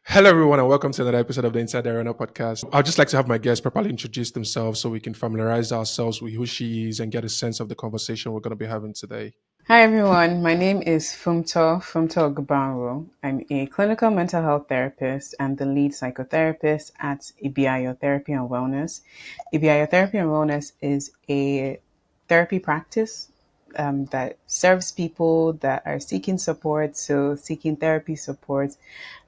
Hello, everyone, and welcome to another episode of the Inside the Arena podcast. I'd just like to have my guests properly introduce themselves so we can familiarize ourselves with who she is and get a sense of the conversation we're going to be having today. Hi everyone, my name is Funmto Ogunbanwo. I'm a clinical mental health therapist and the lead psychotherapist at Ibiayo Therapy and Wellness. Ibiayo Therapy and Wellness is a therapy practice that serves people that are seeking support, so seeking therapy support.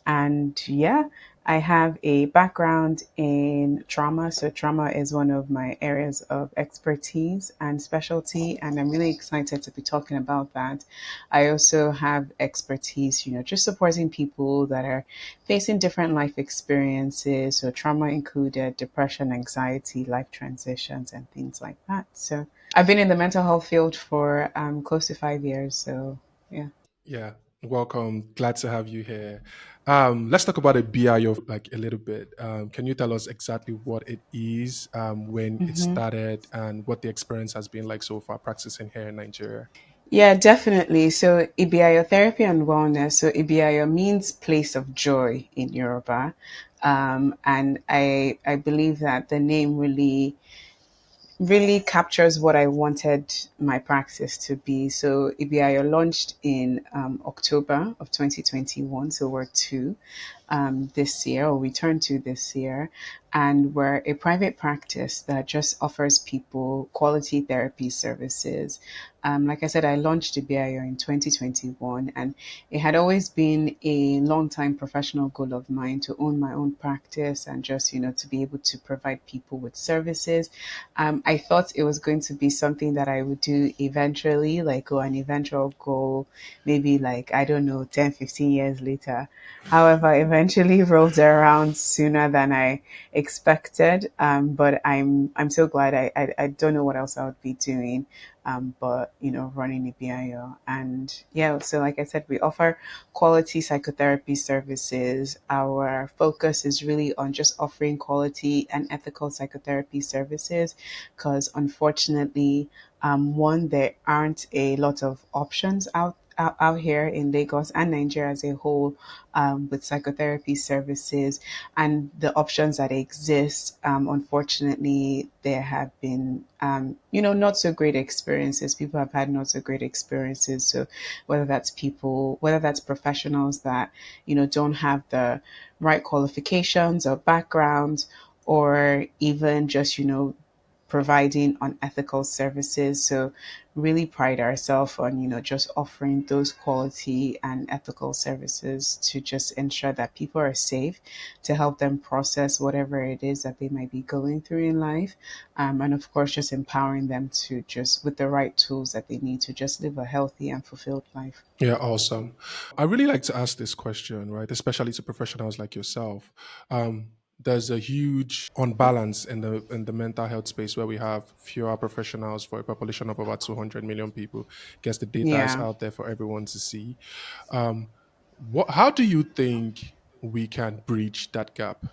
And yeah, I have a background in trauma. So, trauma is one of my areas of expertise and specialty. And I'm really excited to be talking about that. I also have expertise, just supporting people that are facing different life experiences. So, trauma included depression, anxiety, life transitions, and things like that. So, I've been in the mental health field for close to 5 years. So, yeah. Yeah, welcome. Glad to have you here. Let's talk about a BIO like a little bit. Can you tell us exactly what it is, when it Mhm. started, and what the experience has been like so far practicing here in Nigeria? Yeah, definitely. So Ibiayo therapy and wellness. So Ibiayo means place of joy in Yoruba. And I believe that the name really captures what I wanted my practice to be. So Ibiayo launched in October of 2021. So we're two this year, or we turn to this year. And we're a private practice that just offers people quality therapy services. Like I said, I launched Ibiayo in 2021, and it had always been a long time professional goal of mine to own my own practice and just, to be able to provide people with services. I thought it was going to be something that I would do eventually, like an eventual goal, maybe like, I don't know, 10, 15 years later. However, eventually rolled around sooner than I expected. But I'm so glad. I don't know what else I would be doing. But running a BIO. And yeah, so like I said, we offer quality psychotherapy services. Our focus is really on just offering quality and ethical psychotherapy services because unfortunately, one, there aren't a lot of options out here in Lagos and Nigeria as a whole, with psychotherapy services, and the options that exist. Unfortunately, there have been, not so great experiences. People have had not so great experiences. So whether that's professionals that, don't have the right qualifications or backgrounds, or even just, providing unethical services. So really pride ourselves on, just offering those quality and ethical services to just ensure that people are safe, to help them process whatever it is that they might be going through in life. And of course, just empowering them to just, with the right tools that they need to just live a healthy and fulfilled life. Yeah, awesome. I really like to ask this question, right? Especially to professionals like yourself. There's a huge unbalance in the mental health space where we have fewer professionals for a population of about 200 million people. Guess the data is Yeah. out there for everyone to see. Um, how do you think we can bridge that gap?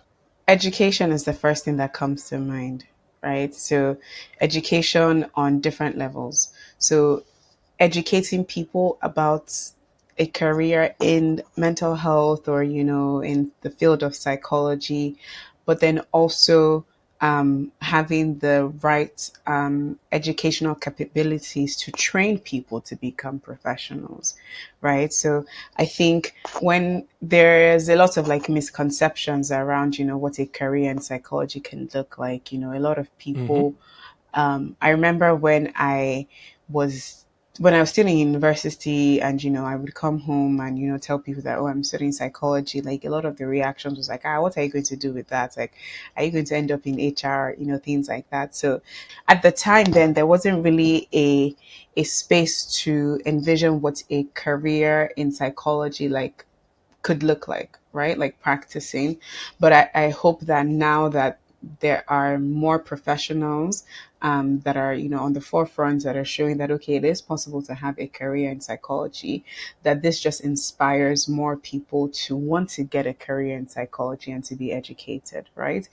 Education is the first thing that comes to mind, right? So, education on different levels. So, educating people about a career in mental health, or in the field of psychology, but then also having the right educational capabilities to train people to become professionals, right? So I think when there's a lot of like misconceptions around, what a career in psychology can look like, a lot of people, Hmm. I remember was when I was still in university, and I would come home and tell people that, oh, I'm studying psychology. Like, a lot of the reactions was like, what are you going to do with that? Like, are you going to end up in HR? Things like that. So at the time, then there wasn't really a space to envision what a career in psychology could look like, right? Like practicing. But I hope that now that there are more professionals that are, on the forefront, that are showing that, okay, it is possible to have a career in psychology, that this just inspires more people to want to get a career in psychology and to be educated, right?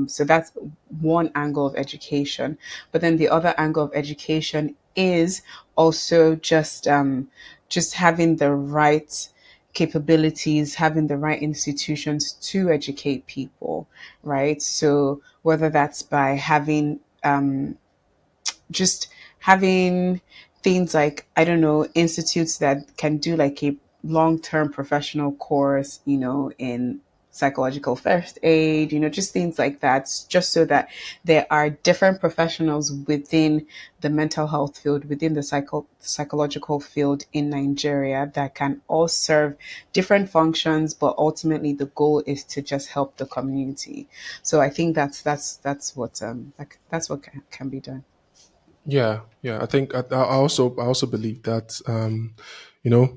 So that's one angle of education. But then the other angle of education is also just having the right capabilities, having the right institutions to educate people, right? So whether that's by having just having things like, I don't know, institutes that can do like a long-term professional course, in psychological first aid, just things like that, just so that there are different professionals within the mental health field, within the psychological field in Nigeria, that can all serve different functions, but ultimately the goal is to just help the community. So I think that's what that's what can be done. Yeah, yeah. I think I also believe that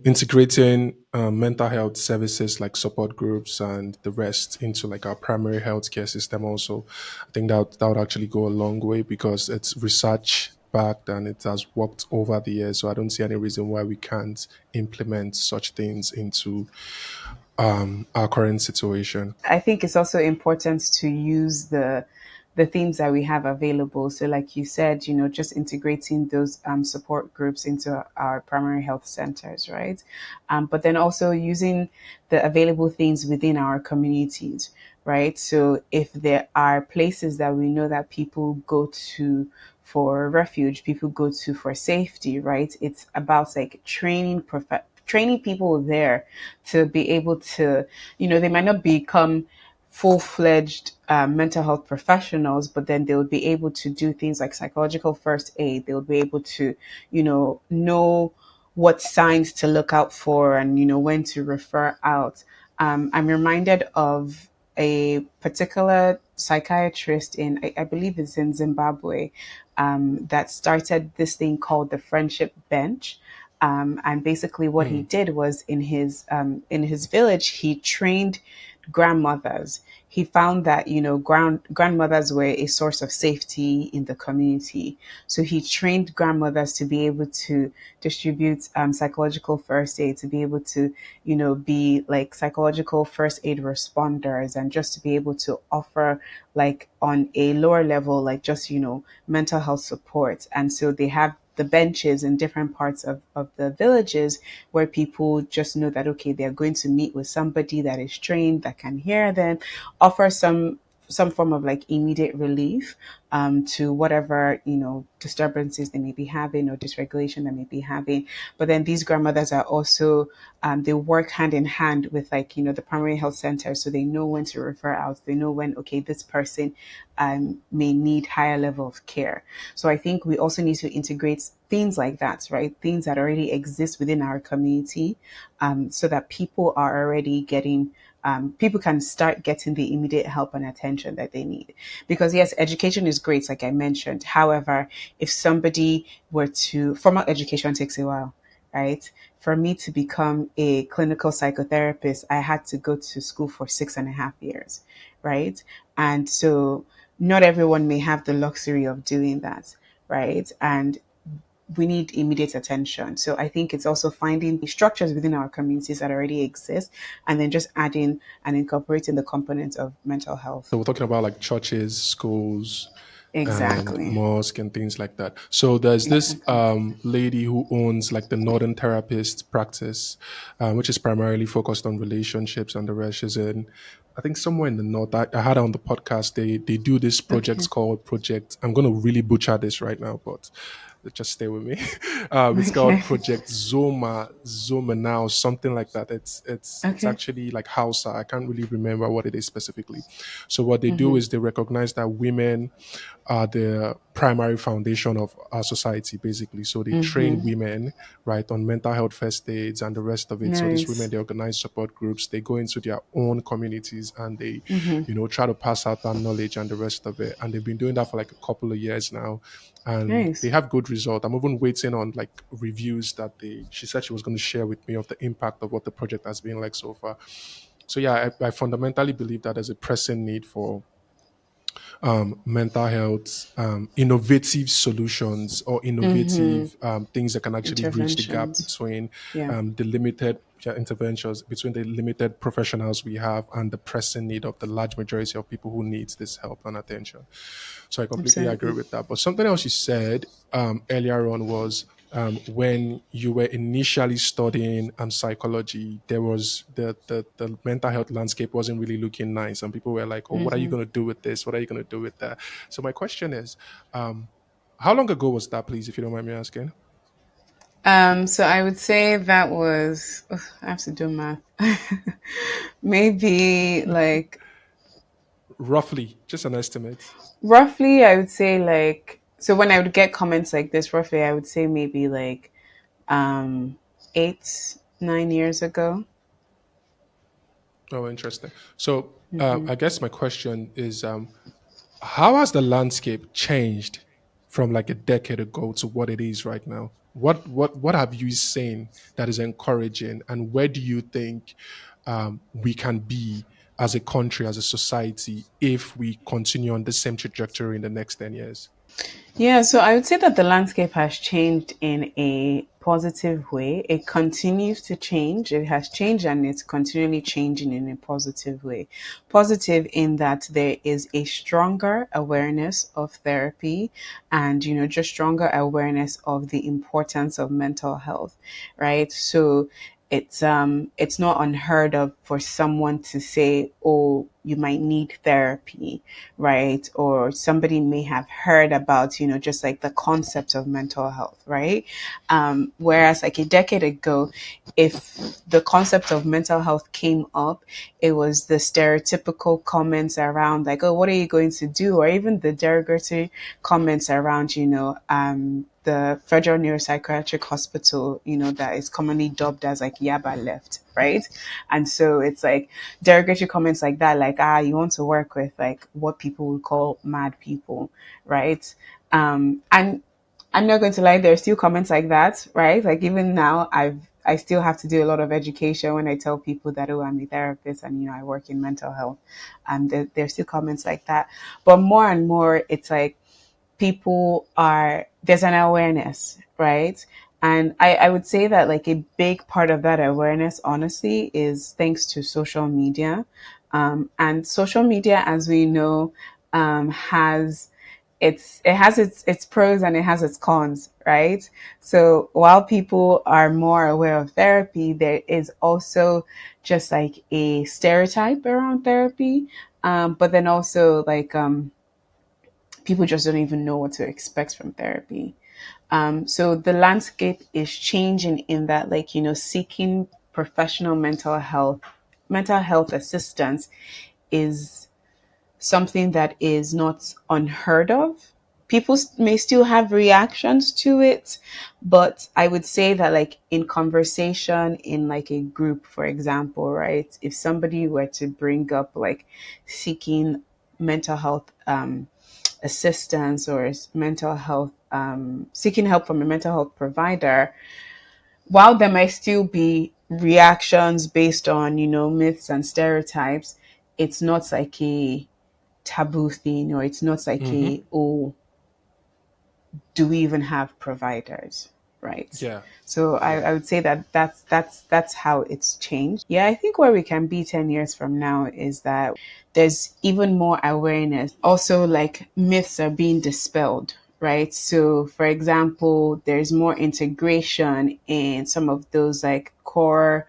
integrating mental health services like support groups and the rest into like our primary healthcare system also, I think that would actually go a long way because it's research backed and it has worked over the years. So I don't see any reason why we can't implement such things into our current situation. I think it's also important to use the things that we have available. So, like you said, just integrating those support groups into our primary health centers, right? But then also using the available things within our communities, right? So, if there are places that we know that people go to for refuge, people go to for safety, right? It's about like training people there to be able to, they might not become full-fledged mental health professionals, but then they would be able to do things like psychological first aid. They would be able to, know what signs to look out for, and when to refer out. I'm reminded of a particular psychiatrist in, I believe it's in Zimbabwe, that started this thing called the Friendship Bench. And basically, what he Hmm. did was in his village, he trained grandmothers. He found that grandmothers were a source of safety in the community. So he trained grandmothers to be able to distribute psychological first aid, to be able to be like psychological first aid responders, and just to be able to offer like on a lower level, like just mental health support. And so they have the benches in different parts of the villages where people just know that, okay, they're going to meet with somebody that is trained, that can hear them, offer some form of like immediate relief to whatever disturbances they may be having or dysregulation they may be having. But then these grandmothers are also they work hand in hand with like the primary health center, so they know when to refer out. They know when, okay, this person may need higher level of care. So I think we also need to integrate things like that, right? Things that already exist within our community, so that people can start getting the immediate help and attention that they need. Because yes, education is great, like I mentioned. However, if somebody were to, formal education takes a while, right? For me to become a clinical psychotherapist, I had to go to school for 6.5 years, right? And so not everyone may have the luxury of doing that, right? And we need immediate attention. So I think it's also finding the structures within our communities that already exist, and then just adding and incorporating the components of mental health. So we're talking about like churches, schools, and Exactly. mosque and things like that. So there's this Exactly. lady who owns like the Northern Therapist practice, which is primarily focused on relationships and the rest. She's in, I think, somewhere in the north. I had her on the podcast. They do this projects Okay. called Project. I'm going to really butcher this right now, but just stay with me. It's called Okay. Project Zoma now, something like that. It's Okay. actually like Hausa. I can't really remember what it is specifically. So what they do is they recognize that women are the primary foundation of our society, basically. So they train women, right, on mental health first aids and the rest of it. So these women, Nice. they organize support groups, they go into their own communities and they, try to pass out that knowledge and the rest of it. And they've been doing that for like a couple of years now. And they Nice. have good result. I'm even waiting on like reviews that she said she was going to share with me of the impact of what the project has been like so far. So yeah, I fundamentally believe that there's a pressing need for mental health, innovative solutions or innovative things that can actually bridge the gap Interventions. between Yeah. the limited interventions, between the limited professionals we have and the pressing need of the large majority of people who needs this help and attention. So I completely agree Absolutely. with that. But something else you said earlier on was when you were initially studying psychology, there was the mental health landscape wasn't really looking nice, and people were like, "Oh, what are you Hmm. going to do with this? What are you going to do with that?" So my question is, um, how long ago was that, please, if you don't mind me asking? So I would say that was, ugh, I have to do math. Maybe like Roughly, just an estimate. roughly, I would say like, so when I would get comments like this, roughly, I would say maybe like um 8, 9 years ago. Oh, interesting. So Hmm. I guess my question is, how has the landscape changed from like a decade ago to what it is right now? What have you seen that is encouraging, and where do you think we can be as a country, as a society, if we continue on the same trajectory in the next 10 years? Yeah, so I would say that the landscape has changed in a positive way. It continues to change. It has changed and it's continually changing in a positive way. Positive in that there is a stronger awareness of therapy and, just stronger awareness of the importance of mental health, right? So it's not unheard of for someone to say, oh, you might need therapy, right? Or somebody may have heard about, just like the concept of mental health, right? Whereas like a decade ago, if the concept of mental health came up, it was the stereotypical comments around like, oh, what are you going to do? Or even the derogatory comments around, the Federal Neuropsychiatric Hospital, that is commonly dubbed as like Yaba left, right? And so it's like derogatory comments like that, like, you want to work with like what people would call mad people, right? And I'm not going to lie, there are still comments like that, right? Like even now, I still have to do a lot of education when I tell people that, oh, I'm a therapist and I work in mental health. There's still comments like that, but more and more, it's like people are there's an awareness, right? And I would say that like a big part of that awareness, honestly, is thanks to social media. And social media, as we know, has it has its pros and it has its cons, right? So while people are more aware of therapy, there is also just like a stereotype around therapy. But then also like people just don't even know what to expect from therapy. So the landscape is changing in that, like, seeking professional mental health assistance is something that is not unheard of. People may still have reactions to it, but I would say that, like, in conversation in like a group, for example, right? If somebody were to bring up like seeking mental health assistance or mental health, seeking help from a mental health provider, while there might still be reactions based on, myths and stereotypes, it's not like a taboo thing, or it's not like Hmm. a, oh, do we even have providers, right? Yeah, So yeah. I would say that that's how it's changed. Yeah, I think where we can be 10 years from now is that there's even more awareness. Also, like, myths are being dispelled, right? So for example, there's more integration in some of those like core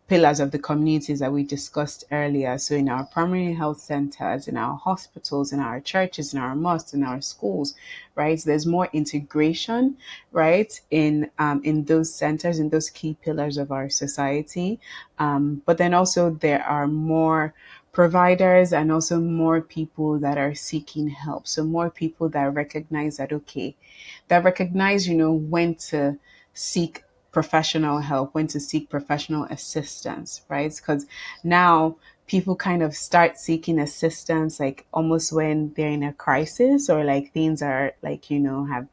pillars of the communities that we discussed earlier. So in our primary health centers, in our hospitals, in our churches, in our mosques, in our schools, right? There's more integration, right, in those centers, in those key pillars of our society. But then also there are more providers and also more people that are seeking help. So more people that recognize that, okay, that recognize, when to seek professional help, when to seek professional assistance, right? Because now people kind of start seeking assistance like almost when they're in a crisis, or like things are like, have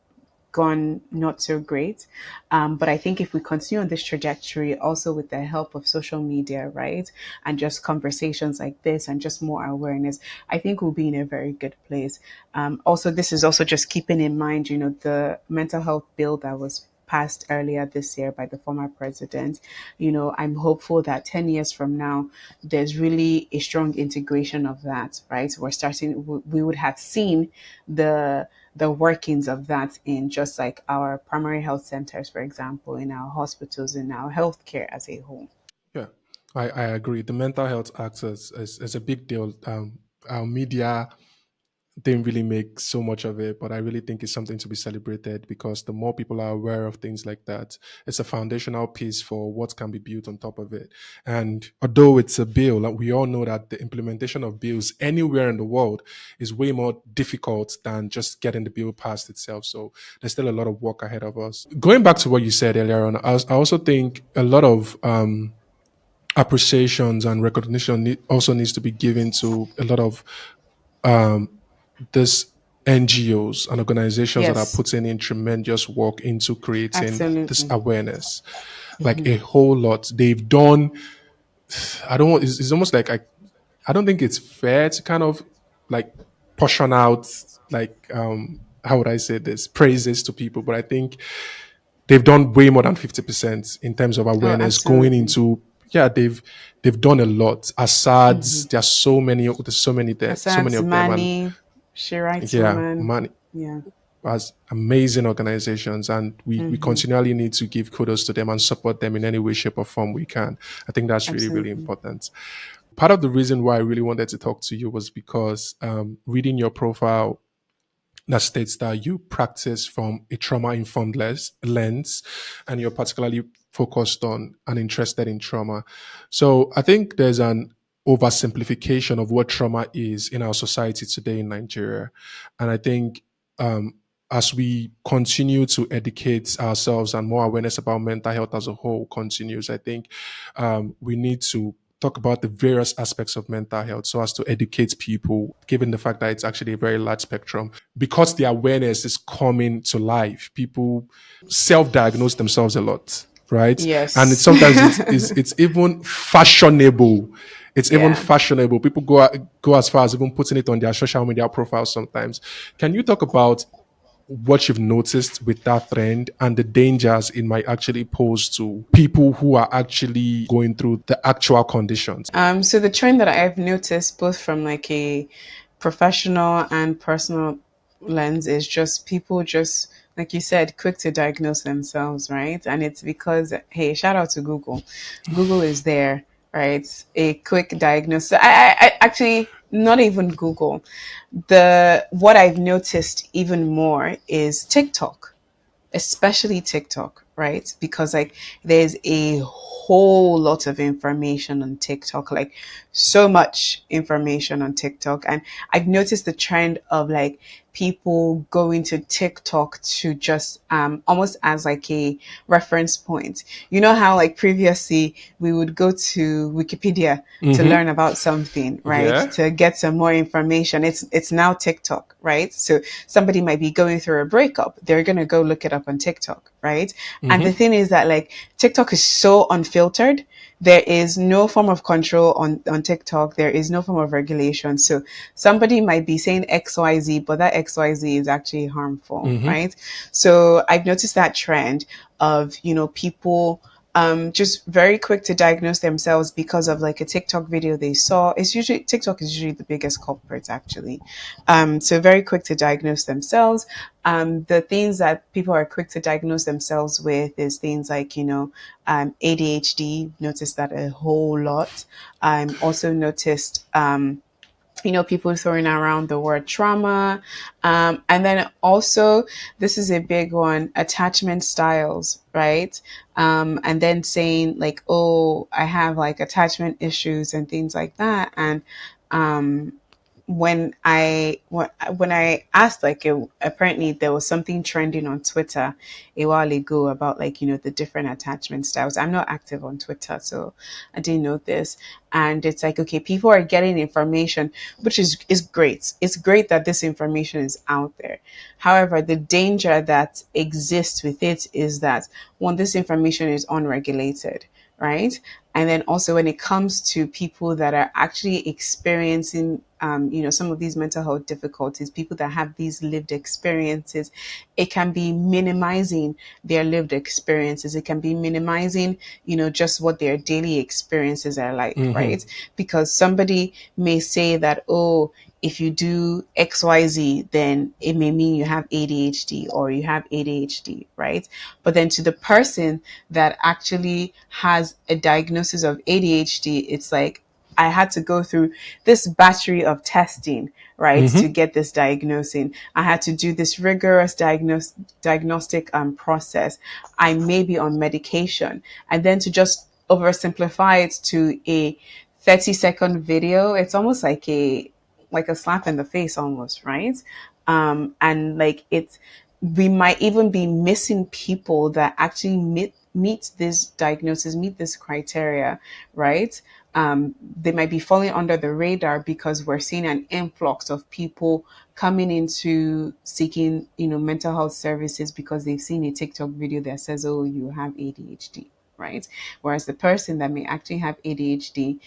gone not so great. But I think if we continue on this trajectory, also with the help of social media, right, and just conversations like this and just more awareness, I think we'll be in a very good place. Also, this is also just keeping in mind, the mental health bill that was passed earlier this year by the former president. I'm hopeful that 10 years from now, there's really a strong integration of that, right? We would have seen the the workings of that in just like our primary health centers, for example, in our hospitals, in our healthcare as a whole. Yeah, I agree. The mental health act is a big deal. Our media didn't really make so much of it, but I really think it's something to be celebrated because the more people are aware of things like that, it's a foundational piece for what can be built on top of it. And although it's a bill, like we all know that the implementation of bills anywhere in the world is way more difficult than just getting the bill passed itself. So there's still a lot of work ahead of us. Going back to what you said earlier on, I also think a lot of appreciations and recognition also needs to be given to a lot of um, this NGOs and organizations that are Yes, putting in tremendous work into creating this absolutely. awareness, like a whole lot. They've done. I don't. It's almost like I don't think it's fair to kind of like portion out like how would I say this praises to people, but I think they've done way more than 50% in terms of Oh, awareness going absolutely. into. Yeah, they've done a lot. Assad's, there's so many Assad's of them, and Mani, She Writes yeah, Woman. man, Yeah. as amazing organizations, and we continually need to give kudos to them and support them in any way, shape, or form we can. I think that's really, really Absolutely. important. Part of the reason why I really wanted to talk to you was because reading your profile that states that you practice from a trauma informed lens and you're particularly focused on and interested in trauma. So I think there's an oversimplification of what trauma is in our society today in Nigeria. And I think um, as we continue to educate ourselves and more awareness about mental health as a whole continues, I think we need to talk about the various aspects of mental health so as to educate people, given the fact that it's actually a very large spectrum. Because the awareness is coming to life, people self-diagnose themselves a lot, right? And Yes. sometimes it's even fashionable. It's even Yeah. fashionable. People go as far as even putting it on their social media profiles sometimes. Can you talk about what you've noticed with that trend and the dangers it might actually pose to people who are actually going through the actual conditions? So the trend that I've noticed both from like a professional and personal lens is just people just like you said, quick to diagnose themselves, right? And it's because hey, shout out to Google. Google is there, right? A quick diagnosis. I actually not even Google. The what I've noticed even more is TikTok, especially TikTok, right? Because like there's a whole lot of information on TikTok, like so much information on TikTok. And I've noticed the trend of like people going to TikTok to just almost as like a reference point. You know how like previously we would go to Wikipedia to learn Mm-hmm. about something, right? Yeah. To get some more information. It's now TikTok, right? So somebody might be going through a breakup. They're gonna go look it up on TikTok, right? And the Mm-hmm. thing is that like TikTok is so unfiltered. There is no form of control on TikTok. There is no form of regulation. So somebody might be saying XYZ, but that XYZ is actually harmful, Mm-hmm. right? So I've noticed that trend of, people just very quick to diagnose themselves because of like a TikTok video they saw. It's usually TikTok is usually the biggest culprit actually. So very quick to diagnose themselves. The things that people are quick to diagnose themselves with is things like, ADHD. Noticed that a whole lot. Also noticed, people throwing around the word trauma. And then also, this is a big one, attachment styles, right? And then saying, like, oh, I have like attachment issues and things like that. And um, when I asked, like, apparently there was something trending on Twitter a while ago about like the different attachment styles. I'm not active on Twitter, so I didn't know this. And it's like, okay, people are getting information, which is great. It's great that this information is out there. However, the danger that exists with it is that one, this information is unregulated, right? And then also when it comes to people that are actually experiencing some of these mental health difficulties, people that have these lived experiences, it can be minimizing their lived experiences. It can be minimizing, just what their daily experiences are like, Mm-hmm. right? Because somebody may say that, oh, if you do XYZ, then it may mean you have ADHD or you have ADHD, right? But then to the person that actually has a diagnosis of ADHD, it's like, I had to go through this battery of testing, right, to Mm-hmm. get this diagnosing. I had to do this rigorous diagnostic process. I may be on medication. And then to just oversimplify it to a 30-second video, it's almost like a slap in the face almost, right? And like it's we might even be missing people that actually meet this diagnosis, meet this criteria, right? They might be falling under the radar because we're seeing an influx of people coming into seeking, mental health services because they've seen a TikTok video that says, "Oh, you have ADHD," right? Whereas the person that may actually have ADHD,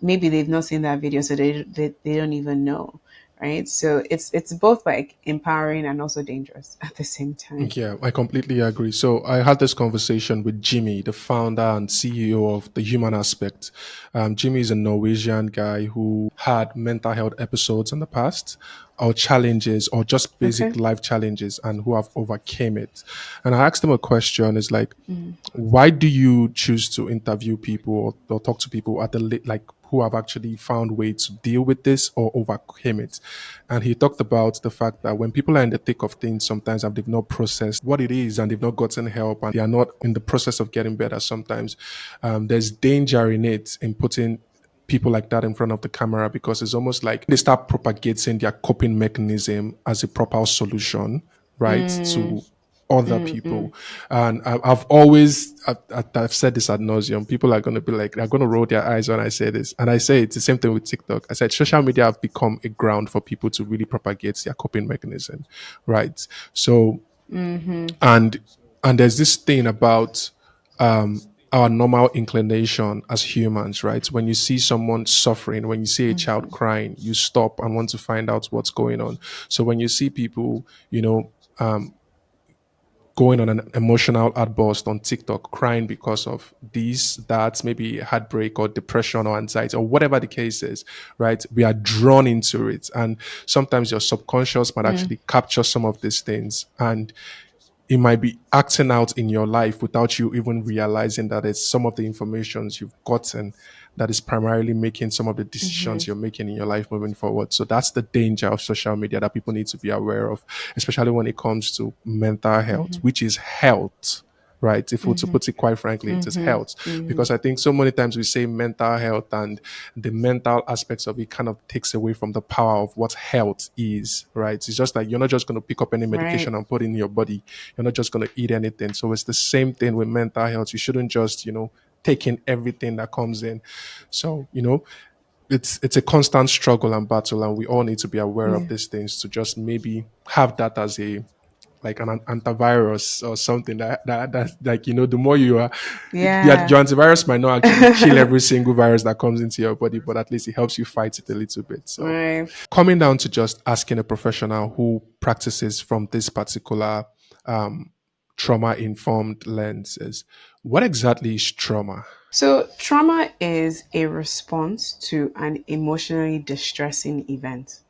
maybe they've not seen that video, so they don't even know, right? So it's both like empowering and also dangerous at the same time. Yeah, I completely agree. So I had this conversation with Jimmy, the founder and CEO of the Human Aspect. Jimmy is a Norwegian guy who had mental health episodes in the past, or challenges, or just basic Okay. life challenges, and who have overcame it. And I asked him a question: "Is like, why do you choose to interview people or talk to people at the like who have actually found ways to deal with this or overcame it?" And he talked about the fact that when people are in the thick of things, sometimes and they've not processed what it is and they've not gotten help and they are not in the process of getting better, sometimes there's danger in it in putting people like that in front of the camera, because it's almost like they start propagating their coping mechanism as a proper solution, right, Mm, to other mm, mm. people. And I've always, I've said this ad nauseum. People are going to be like, they're going to roll their eyes when I say this. And I say it's the same thing with TikTok. I said social media have become a ground for people to really propagate their coping mechanism, right? So, and there's this thing about our normal inclination as humans, right? When you see someone suffering, when you see a child crying, you stop and want to find out what's going on. So when you see people, going on an emotional outburst on TikTok, crying because of this, that, maybe heartbreak or depression or anxiety or whatever the case is, right? We are drawn into it. And sometimes your subconscious might actually capture some of these things. And it might be acting out in your life without you even realizing that it's some of the informations you've gotten that is primarily making some of the decisions you're making in your life moving forward. So that's the danger of social media that people need to be aware of, especially when it comes to mental health, which is health, right? If we're to put it quite frankly, it is health. Because I think so many times we say mental health, and the mental aspects of it kind of takes away from the power of what health is, right? It's just like you're not just going to pick up any Right. medication and put it in your body. You're not just going to eat anything. So it's the same thing with mental health. You shouldn't just, take in everything that comes in. So, it's a constant struggle and battle, and we all need to be aware of Yeah. these things to just maybe have that as a like an antivirus or something that like the more you are, Yeah. your antivirus might not actually kill every single virus that comes into your body, but at least it helps you fight it a little bit. So Right. coming down to just asking a professional who practices from this particular trauma informed lens is, what exactly is trauma? So, trauma is a response to an emotionally distressing event.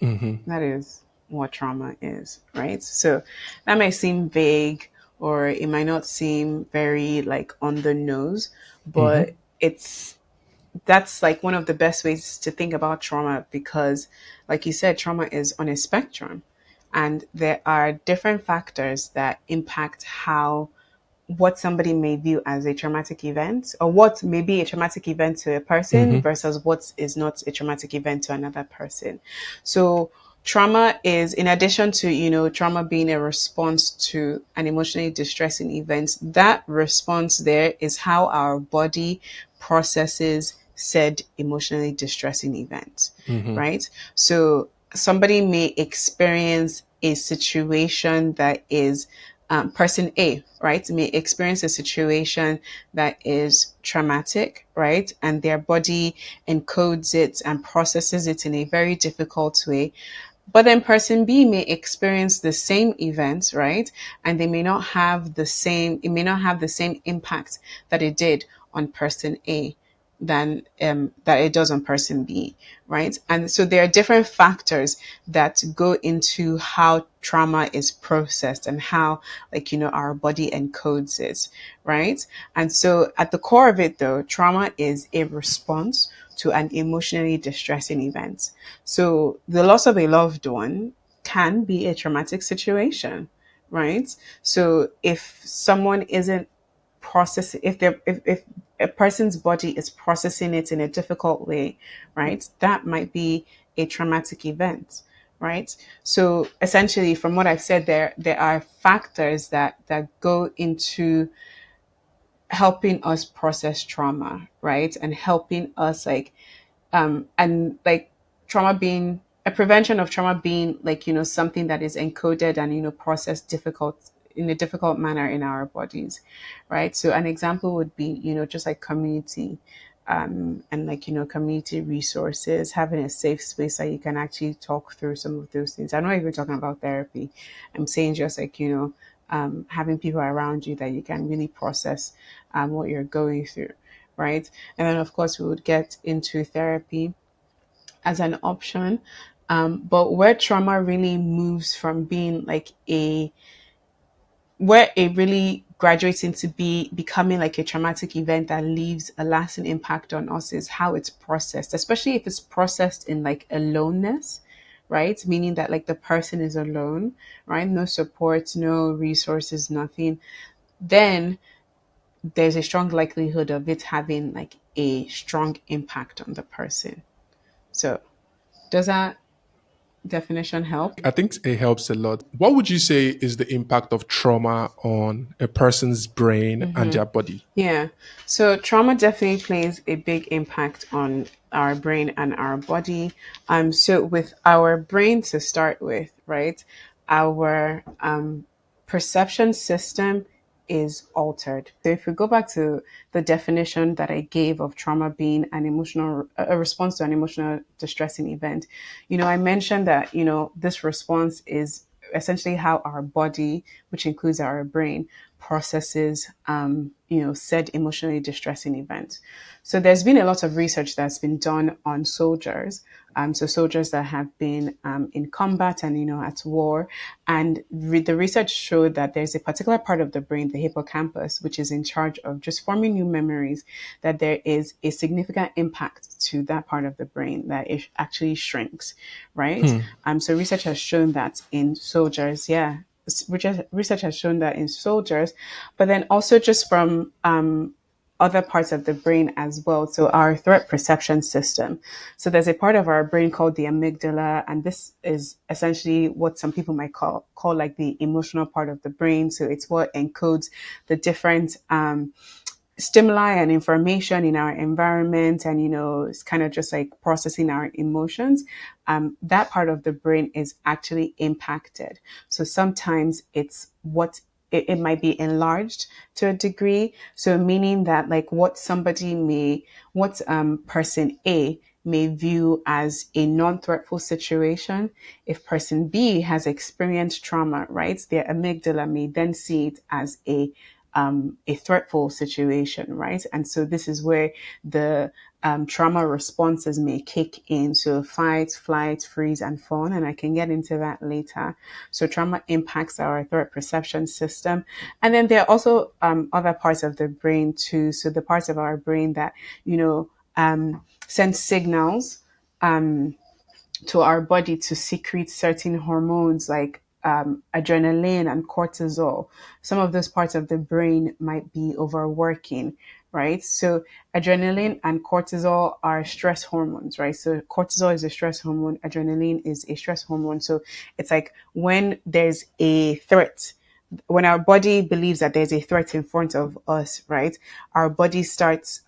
Mm-hmm. That is what trauma is, right? So, that might seem vague or it might not seem very like on the nose, Mm-hmm. but it's that's like one of the best ways to think about trauma because, like you said, trauma is on a spectrum and there are different factors that impact how what somebody may view as a traumatic event or what may be a traumatic event to a person Mm-hmm. versus what is not a traumatic event to another person. So trauma is, in addition to trauma being a response to an emotionally distressing event, that response there is how our body processes said emotionally distressing event, Mm-hmm. right? So somebody may experience a situation that is person A, right, may experience a situation that is traumatic, right, and their body encodes it and processes it in a very difficult way. But then person B may experience the same event, right? And they may not have the same, it may not have the same impact that it did on person A than that it does on person B, right? And so there are different factors that go into how trauma is processed and how, like, our body encodes it, right? And so at the core of it, though, trauma is a response to an emotionally distressing event. So the loss of a loved one can be a traumatic situation, right? So if someone isn't processing, if a person's body is processing it in a difficult way, right, that might be a traumatic event, right? So essentially, from what I've said, there are factors that go into helping us process trauma, right, and helping us, like, and like trauma being a prevention of trauma being, like, something that is encoded and, processed difficult in a difficult manner in our bodies, right? So an example would be, just like community, and, like, community resources, having a safe space that you can actually talk through some of those things. I'm not even talking about therapy. I'm saying just like, having people around you that you can really process what you're going through, right? And then, of course, we would get into therapy as an option. But where trauma really moves from being like where it really graduates into becoming like a traumatic event that leaves a lasting impact on us is how it's processed, especially if it's processed in like aloneness, right? Meaning that like the person is alone, right? No support, no resources, nothing. Then there's a strong likelihood of it having like a strong impact on the person. So, does that definition help? I think it helps a lot. What would you say is the impact of trauma on a person's brain and their body? Yeah. So trauma definitely plays a big impact on our brain and our body. So with our brain to start with, right? Our perception system is altered. So if we go back to the definition that I gave of trauma being an emotional a response to an emotional distressing event, I mentioned that, this response is essentially how our body, which includes our brain, processes, said emotionally distressing events. So there's been a lot of research that's been done on soldiers. So soldiers that have been in combat and, at war, and the research showed that there's a particular part of the brain, the hippocampus, which is in charge of just forming new memories. That there is a significant impact to that part of the brain that it actually shrinks, right? Hmm. So research has shown that in soldiers, yeah, research has shown that in soldiers, but then also just from other parts of the brain as well. So our threat perception system. So there's a part of our brain called the amygdala, and this is essentially what some people might call like the emotional part of the brain. So it's what encodes the different stimuli and information in our environment, and it's kind of just like processing our emotions. That part of the brain is actually impacted. So sometimes it might be enlarged to a degree, so meaning that like what person A may view as a non-threatful situation, if person B has experienced trauma, right, their amygdala may then see it as a threatful situation, right? And so this is where the trauma responses may kick in. So fight, flight, freeze, and fawn. And I can get into that later. So trauma impacts our threat perception system. And then there are also other parts of the brain too. So the parts of our brain that, send signals to our body to secrete certain hormones like adrenaline and cortisol. Some of those parts of the brain might be overworking, right? So adrenaline and cortisol are stress hormones, right? So cortisol is a stress hormone, adrenaline is a stress hormone. So it's like when there's a threat, when our body believes that there's a threat in front of us, right, our body starts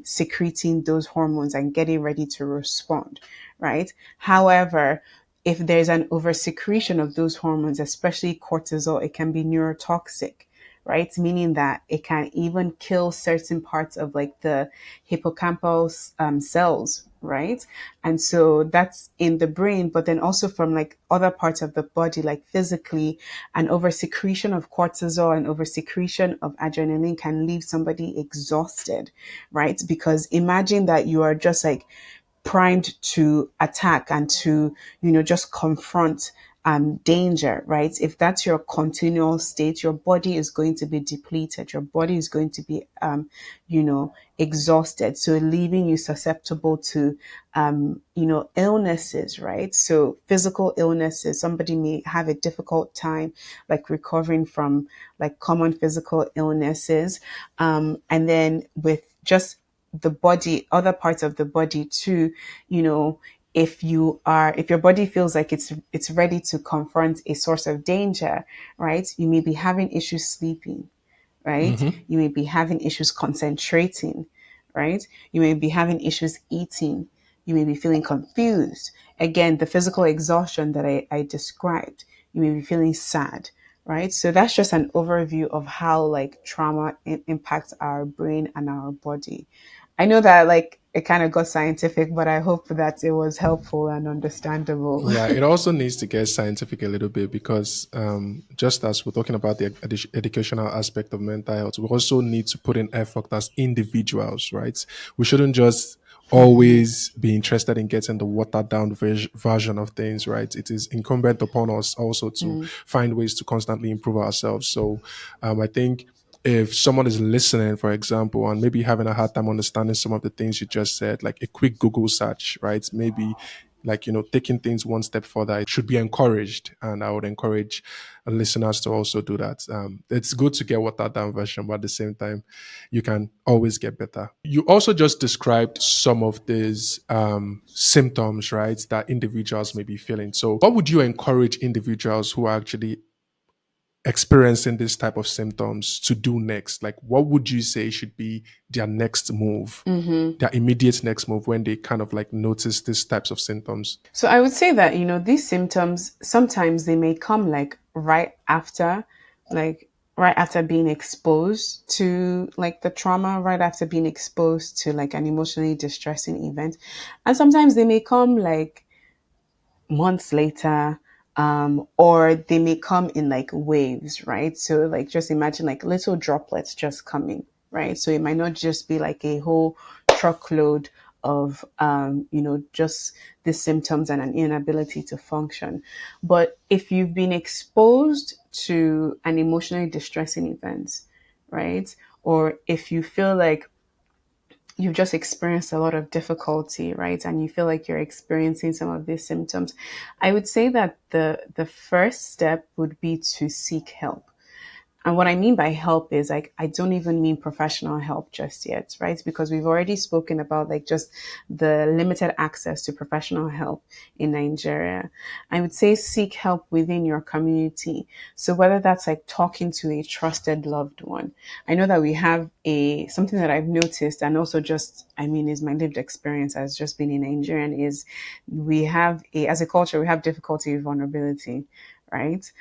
secreting those hormones and getting ready to respond, right? However, if there's an oversecretion of those hormones, especially cortisol, it can be neurotoxic, right? Meaning that it can even kill certain parts of like the hippocampal cells, right? And so that's in the brain, but then also from like other parts of the body, like physically, an oversecretion of cortisol and oversecretion of adrenaline can leave somebody exhausted, right? Because imagine that you are just like primed to attack and to, just confront danger, right? If that's your continual state, your body is going to be depleted. Your body is going to be, exhausted. So leaving you susceptible to, illnesses, right? So physical illnesses, somebody may have a difficult time like recovering from like common physical illnesses. And then with just the body, other parts of the body too, you know, if your body feels like it's ready to confront a source of danger, right? You may be having issues sleeping, right? Hmm. You may be having issues concentrating, right? You may be having issues eating. You may be feeling confused. Again, the physical exhaustion that I described. You may be feeling sad, right? So that's just an overview of how like trauma impacts our brain and our body. I know that like it kind of got scientific, but I hope that it was helpful and understandable. Yeah, it also needs to get scientific a little bit because just as we're talking about the educational aspect of mental health, we also need to put in effort as individuals, right? We shouldn't just always be interested in getting the watered down version of things, right? It is incumbent upon us also to Mm, find ways to constantly improve ourselves. So I think if someone is listening, for example, and maybe having a hard time understanding some of the things you just said, like a quick Google search, right? Maybe like taking things one step further, it should be encouraged, and I would encourage listeners to also do that. It's good to get watered down version, but at the same time you can always get better. You also just described some of these symptoms, right, that individuals may be feeling. So what would you encourage individuals who are actually experiencing this type of symptoms to do next? Like, what would you say should be their next move, mhm. their immediate next move when they kind of like notice these types of symptoms? So I would say that, these symptoms sometimes they may come like right after being exposed to like the trauma, right after being exposed to like an emotionally distressing event. And sometimes they may come like months later, or they may come in like waves, right? So like just imagine like little droplets just coming, right? So it might not just be like a whole truckload of just the symptoms and an inability to function. But if you've been exposed to an emotionally distressing event, right? Or if you feel like you've just experienced a lot of difficulty, right? And you feel like you're experiencing some of these symptoms, I would say that the first step would be to seek help. And what I mean by help is like, I don't even mean professional help just yet, right? Because we've already spoken about like just the limited access to professional help in Nigeria. I would say seek help within your community. So whether that's like talking to a trusted loved one. I know that we have something that I've noticed and also just, I mean, is my lived experience as just being in Nigeria is as a culture, we have difficulty with vulnerability, right?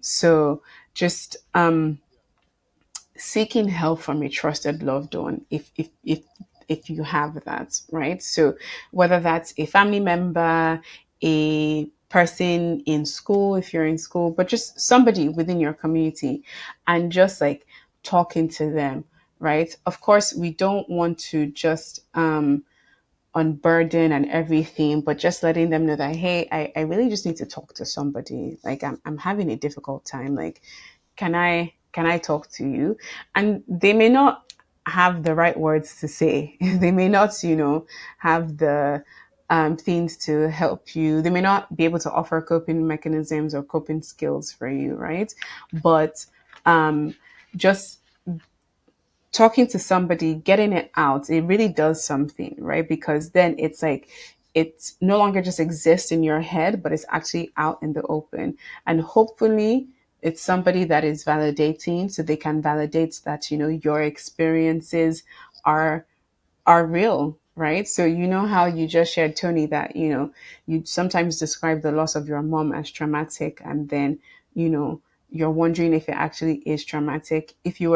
So just seeking help from a trusted loved one if you have that, right? So whether that's a family member, a person in school if you're in school, but just somebody within your community, and just like talking to them, right? Of course we don't want to just unburden and everything, but just letting them know that, hey, I really just need to talk to somebody. Like I'm having a difficult time. Like, can I talk to you? And they may not have the right words to say. They may not, have the things to help you. They may not be able to offer coping mechanisms or coping skills for you, right? But um, just talking to somebody, getting it out, it really does something, right? Because then it's like it's no longer just exists in your head, but it's actually out in the open. And hopefully it's somebody that is validating so they can validate that, your experiences are are real, right? So you know how you just shared, Tony, that you sometimes describe the loss of your mom as traumatic, and then you know you're wondering if it actually is traumatic. If you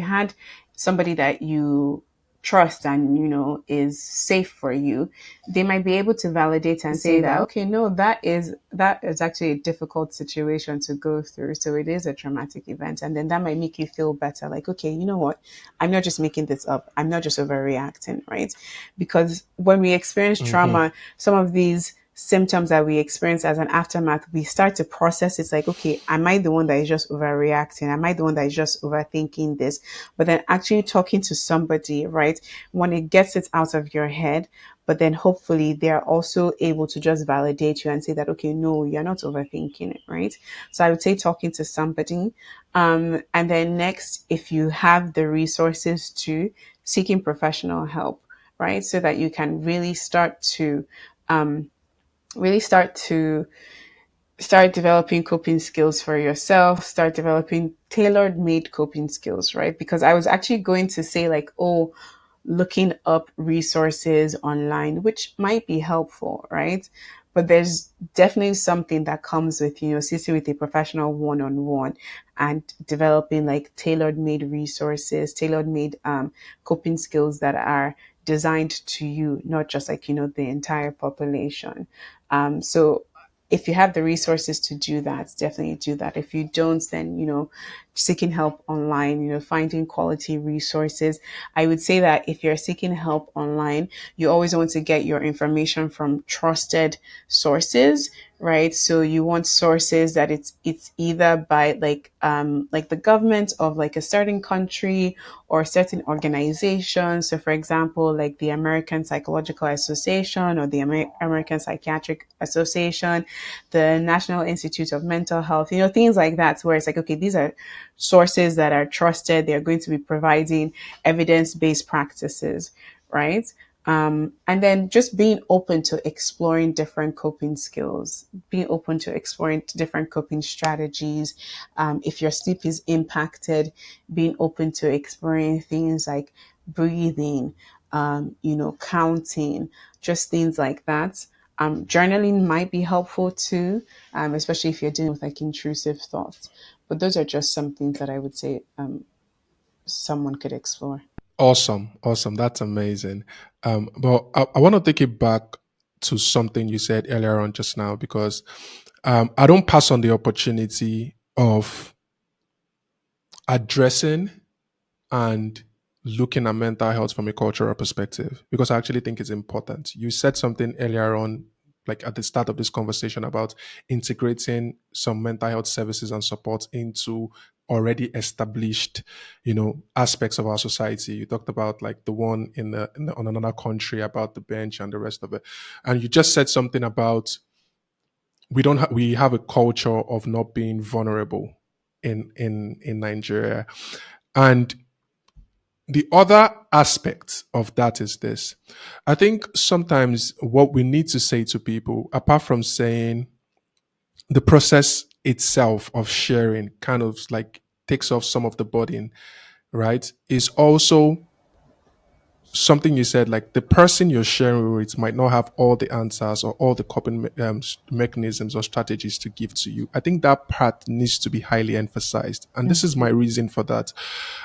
had somebody that you trust and is safe for you, they might be able to validate and say that, okay, no, that is actually a difficult situation to go through, so it is a traumatic event, and then that might make you feel better, like, okay, you know what, I'm not just making this up, I'm not just overreacting, right? Because when we experience Hmm. trauma, some of these symptoms that we experience as an aftermath, we start to process. It's like, okay, am I the one that is just overreacting? Am I the one that is just overthinking this? But then actually talking to somebody, right, when it gets it out of your head, but then hopefully they're also able to just validate you and say that, okay, no, you're not overthinking it, right? So I would say talking to somebody. And then next, if you have the resources to, seeking professional help, right? So that you can really start to start developing coping skills for yourself, start developing tailored made coping skills, right? Because I was actually going to say, like, oh, looking up resources online, which might be helpful, right? But there's definitely something that comes with, sitting with a professional one on one and developing like tailored made resources, tailored made coping skills that are designed to you, not just like, the entire population. So if you have the resources to do that, definitely do that. If you don't, then, seeking help online, finding quality resources. I would say that if you're seeking help online, you always want to get your information from trusted sources, right? So you want sources that it's either by like the government of like a certain country or certain organization. So for example, like the American Psychological Association or the American Psychiatric Association, the National Institute of Mental Health, things like that, where it's like, okay, these are sources that are trusted. They're going to be providing evidence-based practices, right? And then just being open to exploring different coping skills, being open to exploring different coping strategies. If your sleep is impacted, being open to exploring things like breathing, counting, just things like that. Journaling might be helpful too, especially if you're dealing with like intrusive thoughts. But those are just some things that I would say someone could explore. Awesome, awesome. That's amazing. But I want to take it back to something you said earlier on just now because I don't pass on the opportunity of addressing and looking at mental health from a cultural perspective because I actually think it's important. You said something earlier on, like at the start of this conversation, about integrating some mental health services and support into already established, aspects of our society. You talked about like the one on another country about the bench and the rest of it, and you just said something about we have a culture of not being vulnerable in Nigeria, and the other aspect of that is this. I think sometimes what we need to say to people, apart from saying the process itself of sharing kind of like takes off some of the burden, right? Is also something you said, like the person you're sharing with might not have all the answers or all the coping mechanisms or strategies to give to you. I think that part needs to be highly emphasized. And this is my reason for that.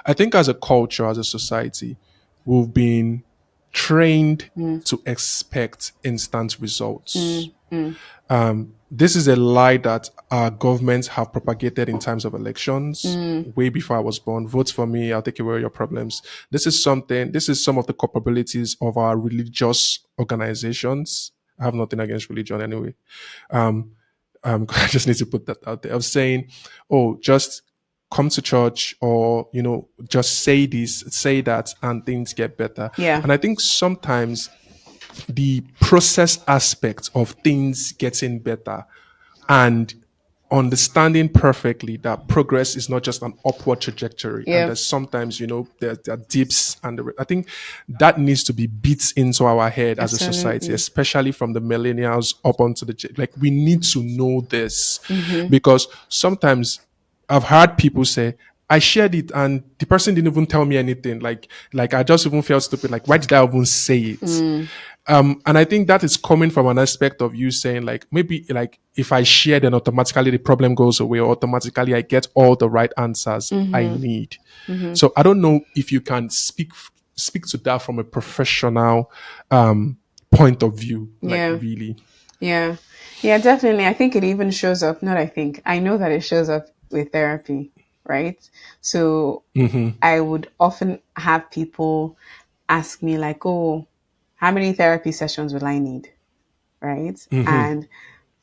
I think as a culture, as a society, we've been trained Mm, to expect instant results. mm, mm. This is a lie that our governments have propagated in times of elections. Mm, Way before I was born, vote for me, I'll take away your problems. This is some of the capabilities of our religious organizations. I have nothing against religion anyway. Um, I just need to put that out there. I was saying, oh, just come to church or, just say this, say that, and things get better. yeah. And I think sometimes the process aspect of things getting better and understanding perfectly that progress is not just an upward trajectory and Yeah. there's sometimes there are dips I think that needs to be beat into our head as a society, Absolutely. especially from the millennials up onto like we need to know this Mm-hmm. because sometimes I've heard people say I shared it and the person didn't even tell me anything. Like I just even felt stupid. Like, why did I even say it? Mm, And I think that is coming from an aspect of you saying, like, maybe like if I share, then automatically the problem goes away, or automatically I get all the right answers I mm-hmm, need. mm-hmm. So I don't know if you can speak to that from a professional point of view, like Yeah. really. Yeah. Yeah, definitely. I think it even shows up. Not I think. I know that it shows up with therapy, right? So Mm-hmm. I would often have people ask me, like, oh, how many therapy sessions will I need? Right? Mm-hmm. And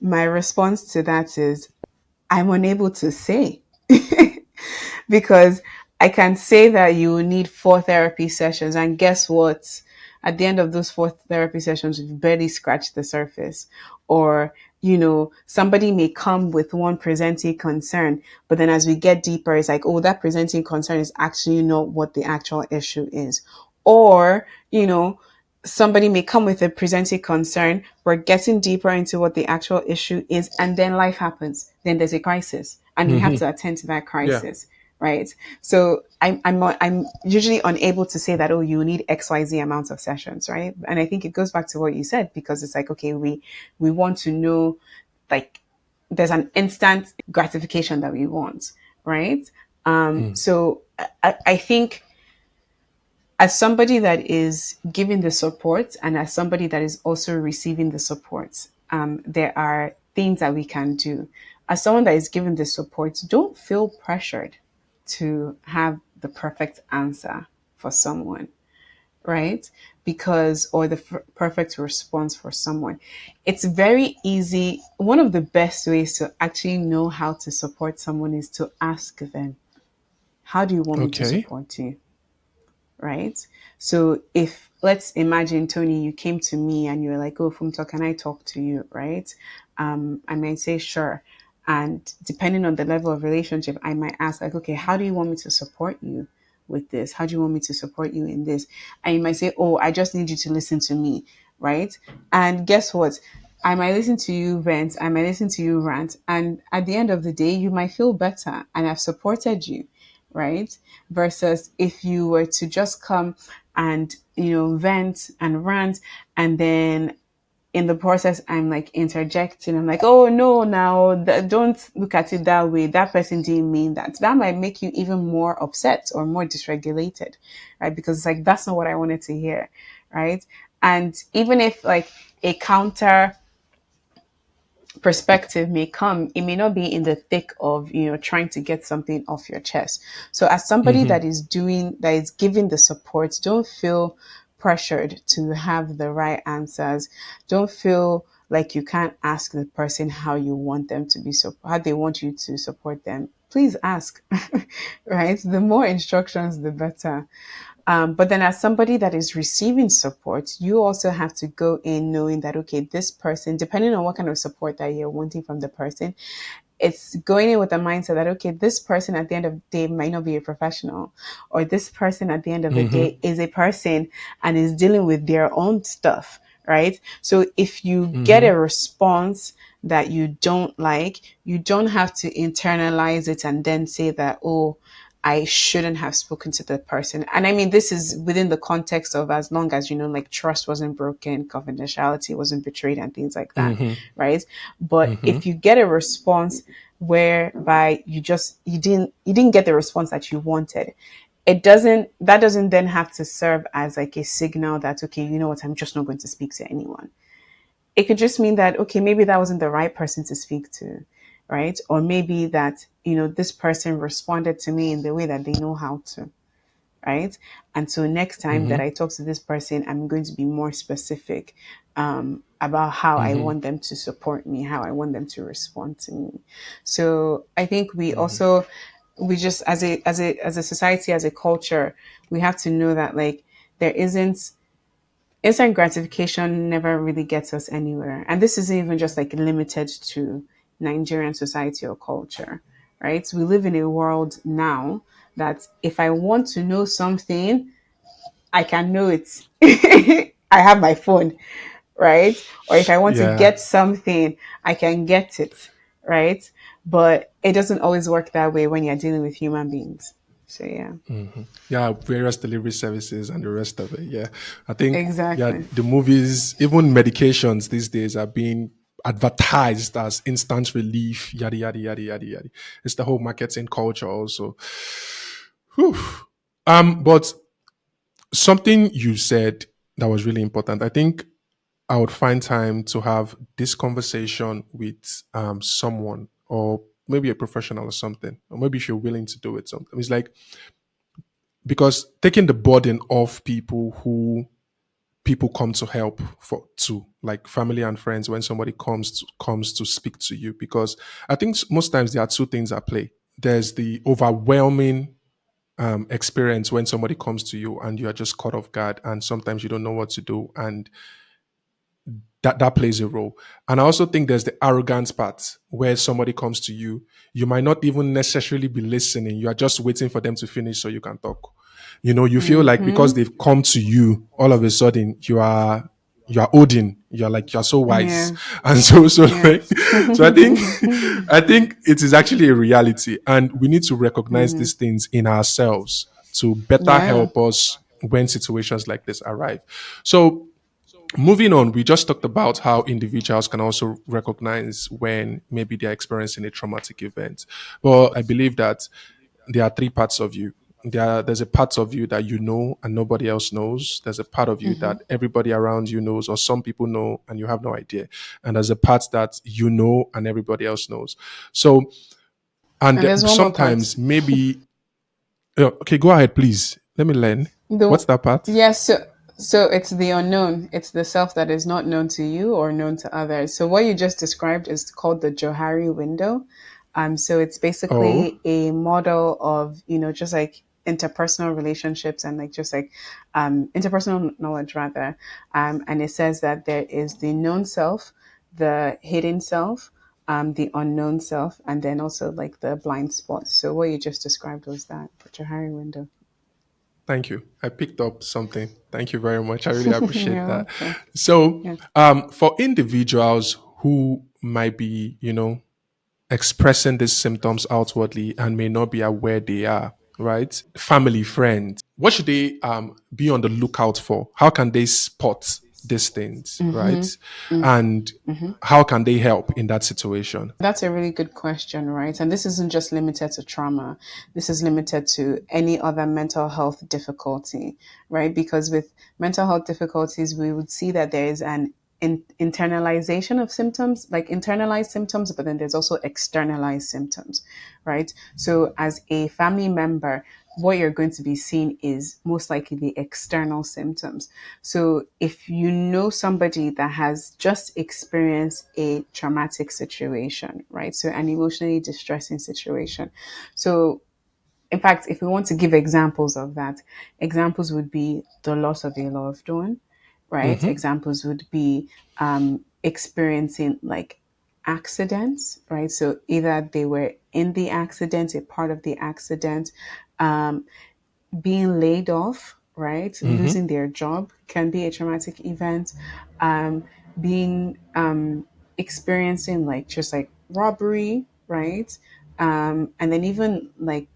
my response to that is, I'm unable to say. Because I can say that you will need 4 therapy sessions, and guess what? At the end of those 4 therapy sessions, we've barely scratched the surface. Or, somebody may come with one presenting concern, but then as we get deeper, it's like, oh, that presenting concern is actually not what the actual issue is. Or, somebody may come with a presenting concern. We're getting deeper into what the actual issue is, and then life happens. Then there's a crisis, and we have Mm-hmm. to attend to that Yeah. crisis, right? So I'm usually unable to say that, oh, you need XYZ amounts of sessions, right? And I think it goes back to what you said, because it's like, okay, we want to know, like, there's an instant gratification that we want, right? So I think, as somebody that is giving the support and as somebody that is also receiving the support, there are things that we can do. As someone that is giving the support, don't feel pressured to have the perfect answer for someone, right? Because, or the perfect response for someone. It's very easy. One of the best ways to actually know how to support someone is to ask them, how do you want me to Okay. support you? Right? So if, let's imagine, Tony, you came to me and you were like, "Oh, Funmto, can I talk to you?" Right? I might say sure, and depending on the level of relationship, I might ask, like, "Okay, how do you want me to support you with this? How do you want me to support you in this?" And you might say, "Oh, I just need you to listen to me." Right? And guess what? I might listen to you vent, I might listen to you rant, and at the end of the day, you might feel better, and I've supported you, right? Versus if you were to just come and, vent and rant, and then in the process, I'm like interjecting. I'm like, oh no, now don't look at it that way. That person didn't mean that. That might make you even more upset or more dysregulated, right? Because it's like, that's not what I wanted to hear, right? And even if, like, a counter perspective may come, it may not be in the thick of, trying to get something off your chest. So as somebody Mm-hmm. that is giving the support, don't feel pressured to have the right answers. Don't feel like you can't ask the person how you want them to be, how they want you to support them. Please ask. Right? The more instructions, the better. But then, as somebody that is receiving support, you also have to go in knowing that, okay, this person, depending on what kind of support that you're wanting from the person, it's going in with the mindset that, okay, this person at the end of the day might not be a professional, or this person at the end of the Mm-hmm. day is a person and is dealing with their own stuff, right? So if you get Mm-hmm. a response that you don't like, you don't have to internalize it and then say that, oh, I shouldn't have spoken to the person. And I mean, this is within the context of, as long as, like, trust wasn't broken, confidentiality wasn't betrayed, and things like that, Mm-hmm. right? But Mm-hmm. if you get a response whereby you didn't get the response that you wanted, that doesn't then have to serve as like a signal that, okay, you know what, I'm just not going to speak to anyone. It could just mean that, okay, maybe that wasn't the right person to speak to, right? Or maybe that, this person responded to me in the way that they know how to, right? And so next time that Mm-hmm. I talk to this person, I'm going to be more specific, about how I Mm-hmm. want them to support me, how I want them to respond to me. So I think Mm-hmm. we just, as a society, as a culture, we have to know that, like, there isn't, instant gratification never really gets us anywhere. And this isn't even just like limited to Nigerian society or culture, right? We live in a world now that if I want to know something, I can know it. I have my phone, right? Or if I want to Yeah. get something, I can get it, right? But it doesn't always work that way when you're dealing with human beings. So yeah, Yeah, various delivery services and the rest of it. Yeah, I think, yeah, exactly. the movies, even medications these days are being advertised as instant relief, yada yada yada yada yada. It's the whole marketing culture also. Whew. But something you said that was really important. I think I would find time to have this conversation with someone, or maybe a professional or something, or maybe if you're willing to do it, something. It's like, because taking the burden off people who people come to help for to, like family and friends, when somebody comes to speak to you, because I think most times there are two things at play. There's the overwhelming experience when somebody comes to you and you are just caught off guard, and sometimes you don't know what to do, and that plays a role. And I also think there's the arrogance part, where somebody comes to you, you might not even necessarily be listening, you are just waiting for them to finish so you can talk. You feel like because Mm-hmm. they've come to you, all of a sudden you are Odin, you're like, you're so wise. Yeah. And so Yeah. like, so I think I think it is actually a reality, and we need to recognize Mm-hmm. these things in ourselves to better Yeah. help us when situations like this arrive. So moving on, we just talked about how individuals can also recognize when maybe they're experiencing a traumatic event. But I believe that there are three parts of you. There's a part of you that you know and nobody else knows. There's a part of you that everybody around you knows, or some people know and you have no idea. And there's a part that you know and everybody else knows. So, and And there's one more part. sometimes maybe, okay, go ahead, please. Let me learn. The What's that part? yes, so it's the unknown. It's the self that is not known to you or known to others. So what you just described is called the Johari window. So it's Oh, basically a model of, just like interpersonal relationships and like just like interpersonal knowledge rather. And it says that there is the known self, the hidden self, the unknown self, and then also like the blind spots. So what you just described was that the Johari window. thank you. I picked up something. Thank you very much. I really appreciate You're that. welcome. So, Yeah. for individuals who might be, expressing these symptoms outwardly and may not be aware they are, right? Family, friends, what should they be on the lookout for? How can they spot these things, right? And how can they help in that situation? That's a really good question, right? And this isn't just limited to trauma. This is limited to any other mental health difficulty, right? Because with mental health difficulties, we would see that there is an internalization of symptoms, like internalized symptoms, but then there's also externalized symptoms, right? So as a family member, what you're going to be seeing is most likely the external symptoms. So if you know somebody that has just experienced a traumatic situation, right? So an emotionally distressing situation. So in fact, if we want to give examples of that, examples would be the loss of a loved one, right? Mm-hmm. Examples would be experiencing like accidents, right? So either they were in the accident, a part of the accident, um, being laid off, right? Mm-hmm. Losing their job can be a traumatic event. Um, being experiencing like just like robbery, right? And then even like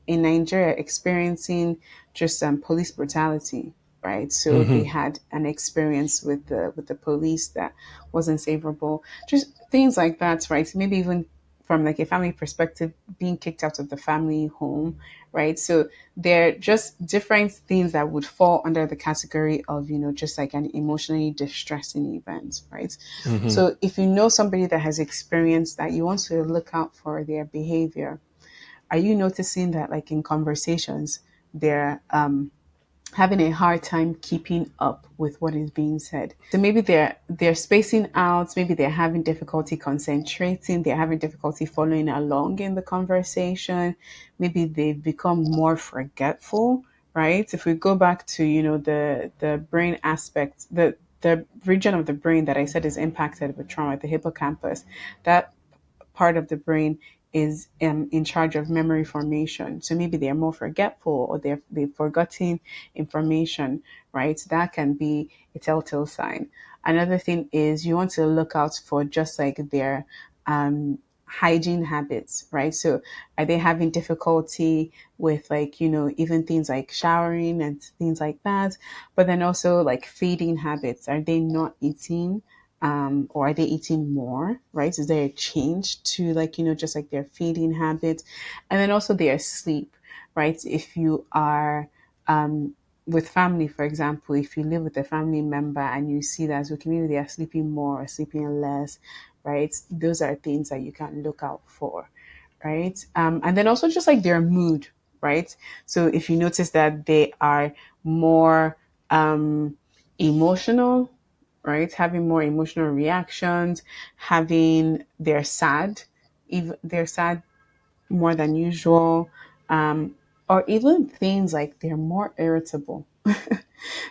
in Nigeria experiencing just police brutality, right? So they Mm-hmm. had an experience with the police that wasn't favorable. Just things like that, right? Maybe even from like a family perspective, being kicked out of the family home, right? So they're just different things that would fall under the category of, just like an emotionally distressing event, right? Mm-hmm. So if you know somebody that has experienced that, you want to look out for their behavior. Are you noticing that like in conversations they're having a hard time keeping up with what is being said? So maybe they're spacing out, maybe they're having difficulty concentrating, they're having difficulty following along in the conversation, maybe they've become more forgetful, right? If we go back to, the brain aspect, the region of the brain that I said is impacted with trauma, the hippocampus, that part of the brain is in charge of memory formation. So maybe they're more forgetful or they've forgotten information, right? That can be a telltale sign. Another thing is you want to look out for just like their hygiene habits, right? So are they having difficulty with, like, even things like showering and things like that? But then also like feeding habits. Are they not eating? Or are they eating more, right? Is there a change to, like, just like their feeding habits? And then also their sleep, right? If you are with family, for example, if you live with a family member and you see that, okay, maybe they are sleeping more or sleeping less, right? Those are things that you can look out for, right? And then also just like their mood, right? So if you notice that they are more emotional, right? Having more emotional reactions, having they're sad, even they're sad more than usual, or even things like they're more irritable.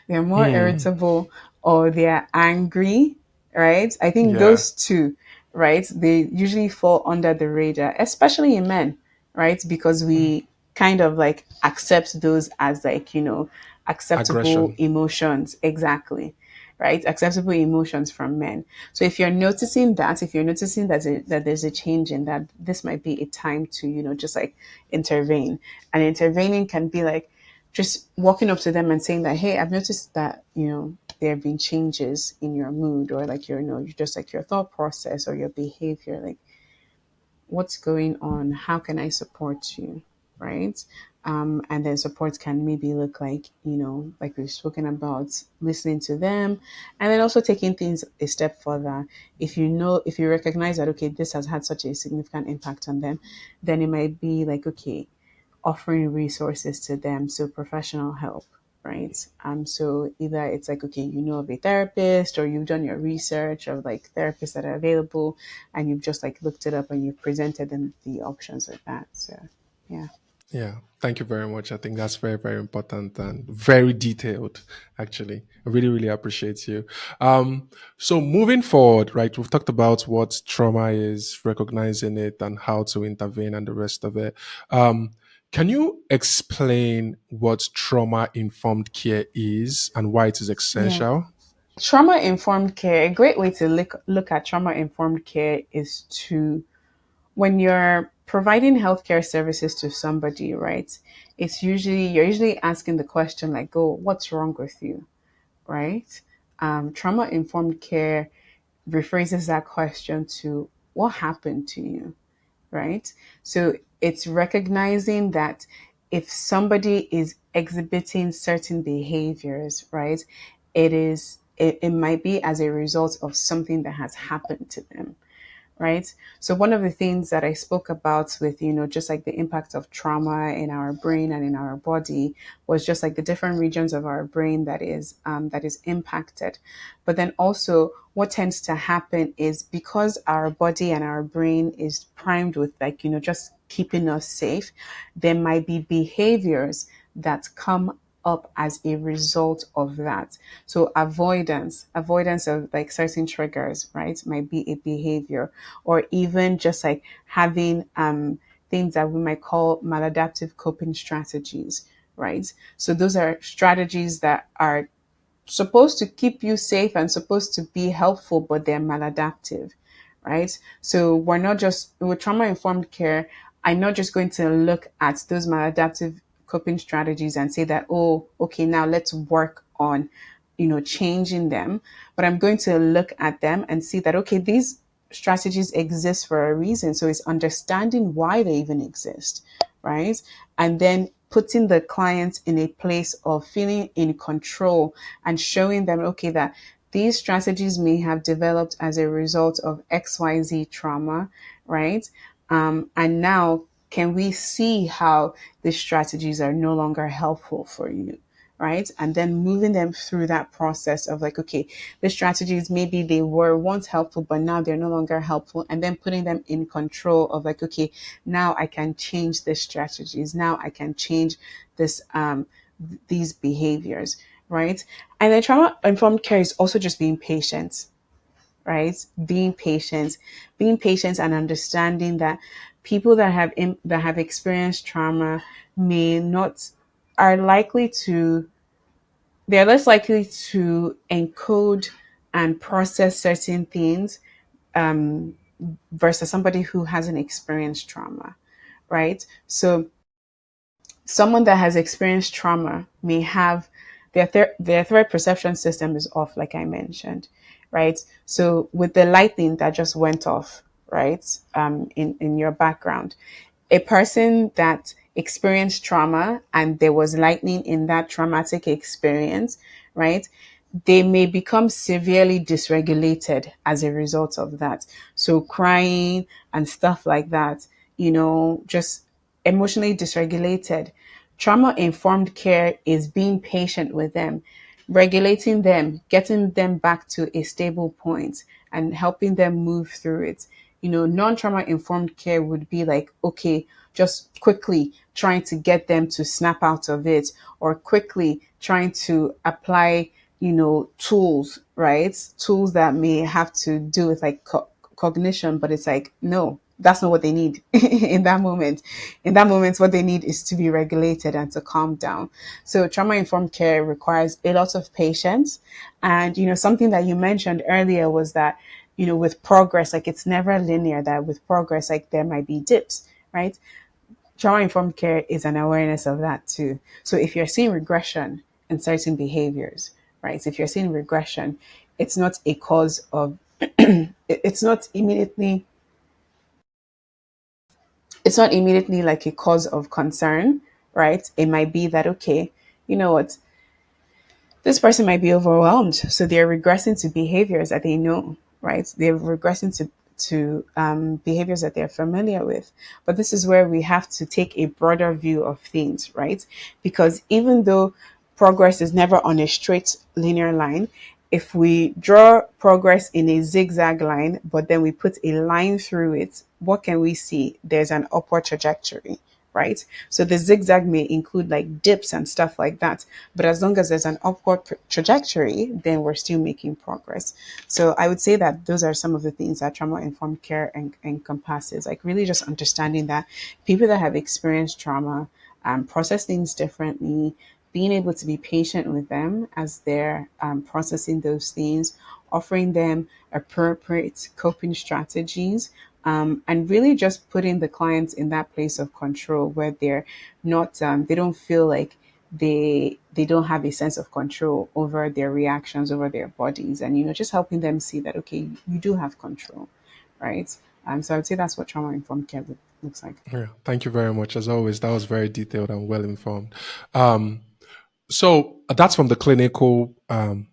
They're more Hmm. irritable or they're angry, right? I think Yeah. those two, right? They usually fall under the radar, especially in men, right? Because we kind of like accept those as, like, acceptable Aggression. emotions. Exactly. Right? Acceptable emotions from men. So if you're noticing that, if you're noticing that there's a change in that, this might be a time to, just like intervene. And intervening can be like, just walking up to them and saying that, hey, I've noticed that, there have been changes in your mood, or like you just like your thought process or your behavior. Like, what's going on? How can I support you? Right. And then support can maybe look like, like we've spoken about, listening to them, and then also taking things a step further. If you recognize that, okay, this has had such a significant impact on them, then it might be like, okay, offering resources to them, so professional help, right? So either it's like, okay, you know of a therapist, or you've done your research of like therapists that are available, and you've just like looked it up and you've presented them the options with that. So yeah. Yeah, thank you very much. I think that's very, very important and very detailed, actually. I really, really appreciate you. So moving forward, right, we've talked about what trauma is, recognizing it, and how to intervene and the rest of it. Um, can you explain what trauma informed care is and why it is Yeah. essential? Trauma informed care, a great way to look at trauma informed care is to, when you're providing healthcare services to somebody, right? You're usually asking the question like, "Oh, what's wrong with you?" Right? Trauma informed care rephrases that question to, "What happened to you?" Right? So it's recognizing that if somebody is exhibiting certain behaviors, right, it might be as a result of something that has happened to them, right? So one of the things that I spoke about with, just like the impact of trauma in our brain and in our body, was just like the different regions of our brain that is impacted. But then also what tends to happen is, because our body and our brain is primed with, like, just keeping us safe, there might be behaviors that come up as a result of that. So avoidance of like certain triggers, right, might be a behavior, or even just like having things that we might call maladaptive coping strategies, right? So those are strategies that are supposed to keep you safe and supposed to be helpful, but they're maladaptive, right? So we're not just, with trauma informed care, I'm not just going to look at those maladaptive coping strategies and say that, oh, okay, now let's work on, changing them. But I'm going to look at them and see that, okay, these strategies exist for a reason. So it's understanding why they even exist, right? And then putting the client in a place of feeling in control and showing them, okay, that these strategies may have developed as a result of XYZ trauma, right? And now, can we see how these strategies are no longer helpful for you? Right. And then moving them through that process of like, okay, the strategies, maybe they were once helpful, but now they're no longer helpful. And then putting them in control of like, okay, now I can change the strategies. Now I can change this, these behaviors. Right. And then trauma informed care is also just being patient, right? Being patient and understanding that people that have experienced trauma may not are likely to they're less likely to encode and process certain things versus somebody who hasn't experienced trauma, right? So someone that has experienced trauma may have their threat perception system is off, like I mentioned, right? So with the lightning that just went off, right, in your background, a person that experienced trauma and there was lightning in that traumatic experience, right? They may become severely dysregulated as a result of that. So crying and stuff like that, just emotionally dysregulated. Trauma informed care is being patient with them, regulating them, getting them back to a stable point, and helping them move through it. Non trauma informed care would be like, okay, just quickly trying to get them to snap out of it, or quickly trying to apply, tools, right? Tools that may have to do with like cognition, but it's like, no, that's not what they need in that moment. In that moment, what they need is to be regulated and to calm down. So trauma informed care requires a lot of patience. And, something that you mentioned earlier was that, with progress, like it's never linear, that with progress, like there might be dips, right? Trauma informed care is an awareness of that too. So if you're seeing regression in certain behaviors, right? If you're seeing regression, it's not a cause of, it's not immediately, like a cause of concern, right? It might be that, okay, you know what, this person might be overwhelmed, so they're regressing to behaviors that they know, right? They're regressing to behaviors that they're familiar with. But this is where we have to take a broader view of things, right? Because even though progress is never on a straight linear line, if we draw progress in a zigzag line, but then we put a line through it, what can we see? There's an upward trajectory, right? So the zigzag may include like dips and stuff like that. But as long as there's an upward trajectory, then we're still making progress. So I would say that those are some of the things that trauma informed care encompasses. Like really just understanding that people that have experienced trauma process things differently, being able to be patient with them as they're processing those things, offering them appropriate coping strategies, and really just putting the clients in that place of control where they're not, they don't feel like they don't have a sense of control over their reactions, over their bodies, and just helping them see that, okay, you do have control, right? So I would say that's what trauma informed care looks like. Yeah, thank you very much. As always, that was very detailed and well informed. Um, so that's from the clinical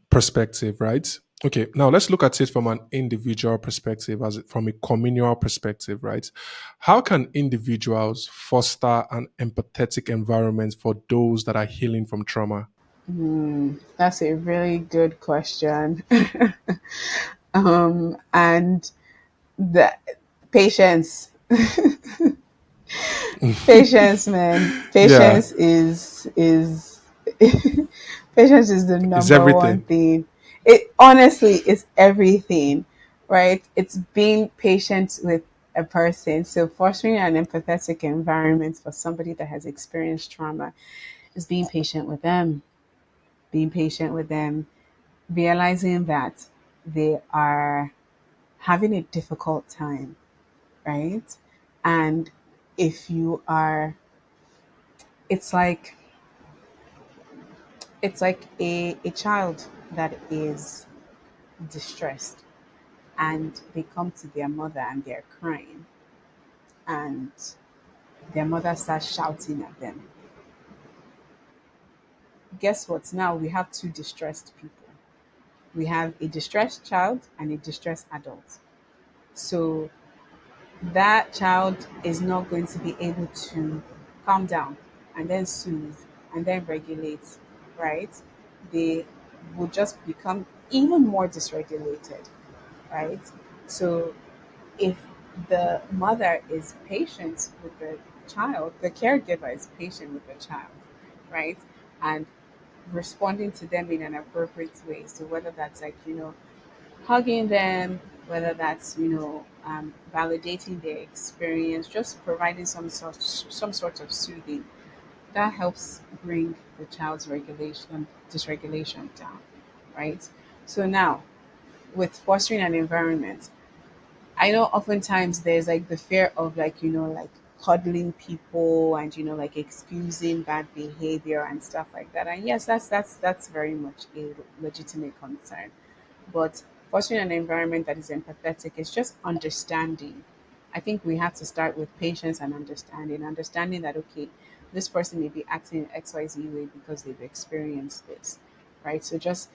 perspective, right? Okay, now let's look at it from an individual perspective, from a communal perspective, right? How can individuals foster an empathetic environment for those that are healing from trauma? That's a really good question. And the patience, patience, man, Yeah, patience is the it's number one everything. thing. It honestly is everything, right? It's being patient with a person. So fostering an empathetic environment for somebody that has experienced trauma is being patient with them, being patient with them, realizing that they are having a difficult time, right? And if you are, it's like a child that is distressed and they come to their mother and they're crying and their mother starts shouting at them. Guess what? Now we have two distressed people. We have a distressed child and a distressed adult. So that child is not going to be able to calm down and then soothe and then regulate, right? They will just become even more dysregulated, right? So if the mother is patient with the child, the caregiver is patient with the child, right? And responding to them in an appropriate way. So whether that's like, hugging them, whether that's validating their experience, just providing some sort of soothing that helps bring the child's regulation dysregulation down, right? So now with fostering an environment, I know oftentimes there's like the fear of like, like cuddling people and, like excusing bad behavior and stuff like that. And yes, that's very much a legitimate concern. But fostering an environment that is empathetic is just understanding. I think we have to start with patience and understanding that, okay, this person may be acting in XYZ way because they've experienced this, right? So just,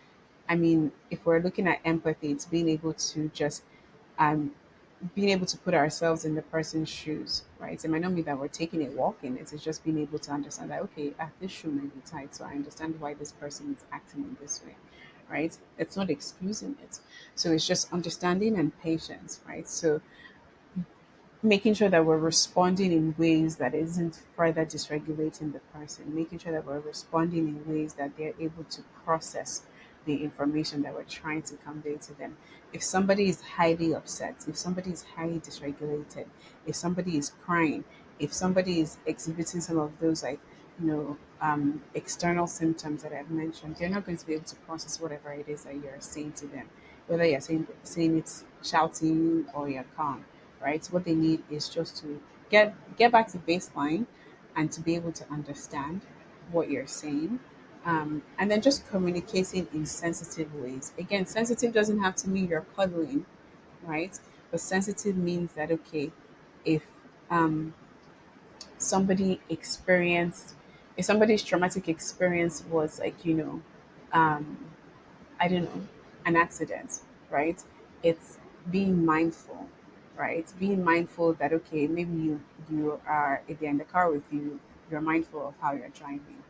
I mean, if we're looking at empathy, it's being able to just um, being able to put ourselves in the person's shoes, right? It might not mean that we're taking a walk in it. It's just being able to understand that, okay, this shoe may be tight, so I understand why this person is acting in this way, right? It's not excusing it. So it's just understanding and patience, right? So making sure that we're responding in ways that isn't further dysregulating the person, making sure that we're responding in ways that they're able to process the information that we're trying to convey to them. If somebody is highly upset, if somebody is highly dysregulated, if somebody is crying, if somebody is exhibiting some of those like, external symptoms that I've mentioned, they're not going to be able to process whatever it is that you're saying to them, whether you're saying it's shouting or you're calm, right? What they need is just to get back to baseline and to be able to understand what you're saying. And then just communicating in sensitive ways. Again, sensitive doesn't have to mean you're cuddling, right? But sensitive means that, okay, if um, somebody experienced, if somebody's traumatic experience was like, um, I don't know, an accident, right? It's being mindful, right? Being mindful that, okay, maybe you are, if they're in the car with you, you're mindful of how you're driving,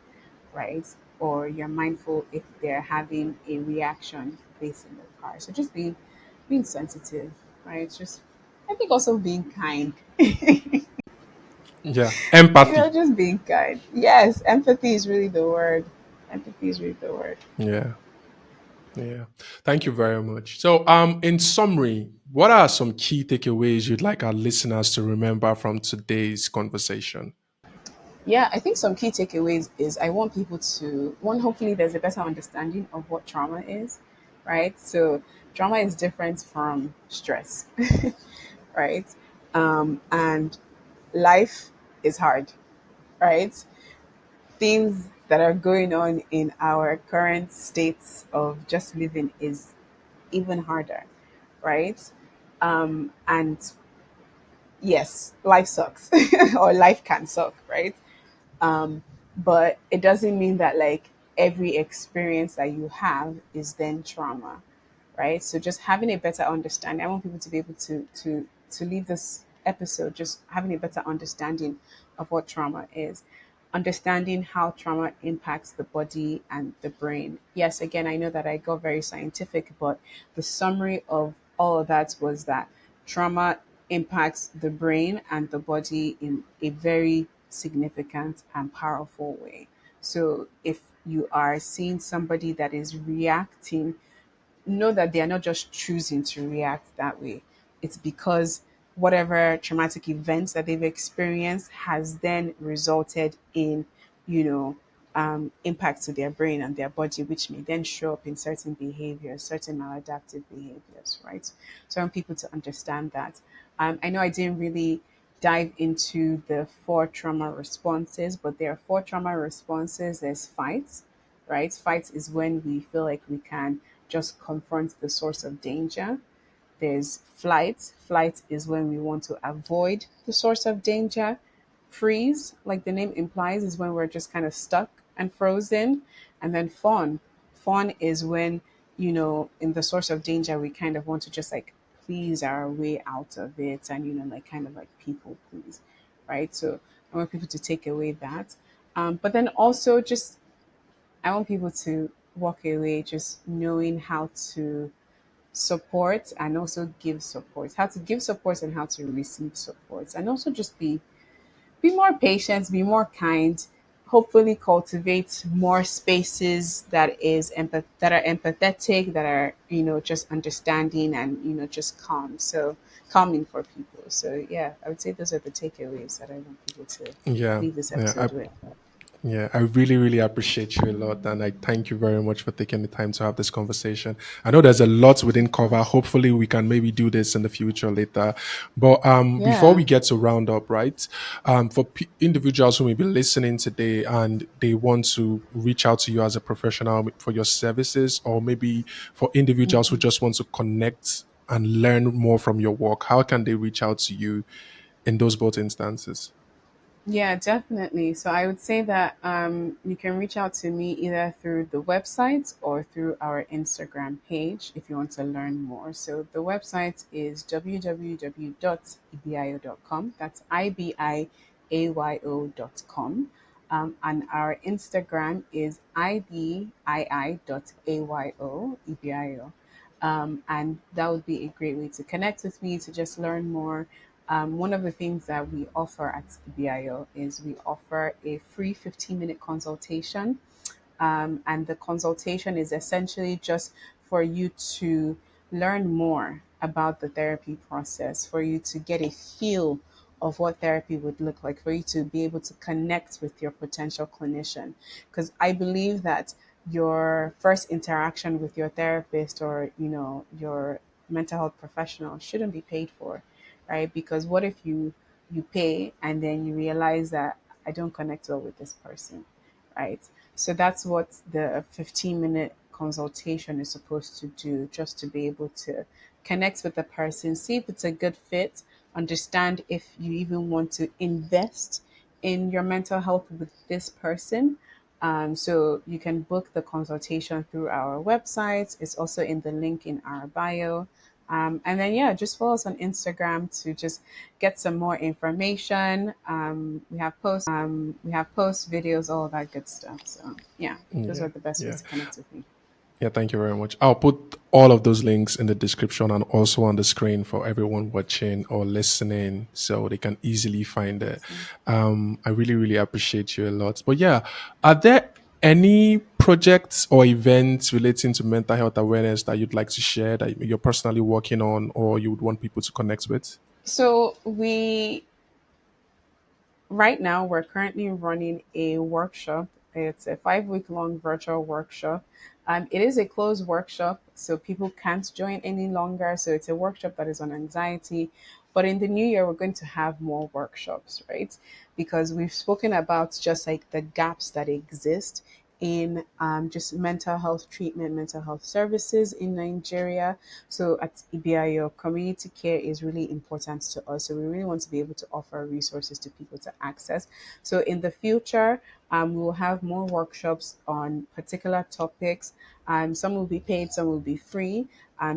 right? Or you're mindful if they're having a reaction based in the car. So just being sensitive, right? Just, I think also being kind. Yeah. Empathy. Just being kind. Yes, empathy is really the word. Empathy is really the word. Yeah. Yeah. Thank you very much. So, in summary, what are some key takeaways you'd like our listeners to remember from today's conversation? Yeah, I think some key takeaways is I want people to one, hopefully there's a better understanding of what trauma is, right? So trauma is different from stress, right? And life is hard, right? Things that are going on in our current states of just living is even harder, right? And yes, life sucks, or life can suck, right? But it doesn't mean that like every experience that you have is then trauma, right? So just having a better understanding. I want people to be able to leave this episode just having a better understanding of what trauma is, understanding how trauma impacts the body and the brain. Yes, again, I know that I got very scientific, but the summary of all of that was that trauma impacts the brain and the body in a very significant and powerful way. So if you are seeing somebody that is reacting, know that they are not just choosing to react that way. It's because whatever traumatic events that they've experienced has then resulted in, impact to their brain and their body, which may then show up in certain behaviors, certain maladaptive behaviors, right? So I want people to understand that. I know I didn't really dive into the four trauma responses, but there are four trauma responses. There's fight, right? Fight is when we feel like we can just confront the source of danger. There's flight. Flight is when we want to avoid the source of danger. Freeze, like the name implies, is when we're just kind of stuck and frozen. And then fawn. Fawn is when, in the source of danger, we kind of want to just like please our way out of it and, like kind of like people please, right? So I want people to take away that. But then also just I want people to walk away just knowing how to support and also give support, how to give support and how to receive support, and also just be more patient, be more kind. Hopefully, cultivate more spaces that are empathetic, that are just understanding and just calm. So calming for people. So yeah, I would say those are the takeaways that I want people to Yeah. leave this Yeah. episode with. Yeah, I really, really appreciate you a lot. And I thank you very much for taking the time to have this conversation. I know there's a lot we didn't Of cover. course. Hopefully, we can maybe do this in the future later. But before Yeah. we get to round up, right, for individuals who may be listening today and they want to reach out to you as a professional for your services, or maybe for individuals who Mhm. just want to connect and learn more from your work, how can they reach out to you in those both instances? Yeah, definitely. So I would say that you can reach out to me either through the website or through our Instagram page if you want to learn more. So the website is www.ibio.com. That's IBIAYO.com. And our Instagram is IBII.AYO, IBIO. And that would be a great way to connect with me, to just learn more. One of the things that we offer at BIO is we offer a free 15-minute consultation, and the consultation is essentially just for you to learn more about the therapy process, for you to get a feel of what therapy would look like, for you to be able to connect with your potential clinician. Because I believe that your first interaction with your therapist or, your mental health professional shouldn't be paid for, right? Because what if you pay and then you realize that I don't connect well with this person, right? So that's what the 15-minute consultation is supposed to do, just to be able to connect with the person, see if it's a good fit, understand if you even want to invest in your mental health with this person. So you can book the consultation through our website. It's also in the link in our bio. And then, yeah, just follow us on Instagram to just get some more information. We have posts, videos, all of that good stuff. So yeah, those Yeah, are the best ways yeah. to connect with me. Yeah, thank you very much. I'll put all of those links in the description and also on the screen for everyone watching or listening so they can easily find it. Awesome. I really, really appreciate you a lot. But yeah, are there any projects or events relating to mental health awareness that you'd like to share that you're personally working on or you would want people to connect with? So we Right now, we're currently running a workshop. It's a 5 week long virtual workshop. It is a closed workshop, so people can't join any longer. So it's a workshop that is on anxiety. But in the new year, we're going to have more workshops, right? Because we've spoken about just like the gaps that exist in just mental health treatment, mental health services in Nigeria. So at EBIO, community care is really important to us. So we really want to be able to offer resources to people to access. So in the future, we will have more workshops on particular topics. Some will be paid, some will be free.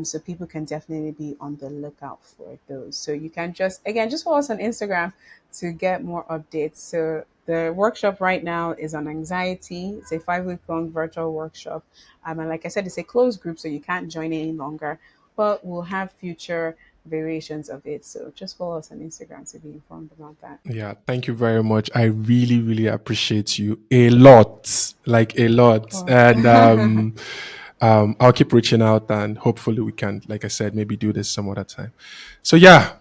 So people can definitely be on the lookout for those. So you can just follow us on Instagram to get more updates. So the workshop right now is on anxiety. It's a 5 week long virtual workshop. And like I said, it's a closed group, so you can't join any longer, but we'll have future variations of it. So just follow us on Instagram to be informed about that. Yeah, thank you very much. I really, really appreciate you a lot, like a Of lot. course. And I'll keep reaching out and hopefully we can, like I said, maybe do this some other time. So yeah,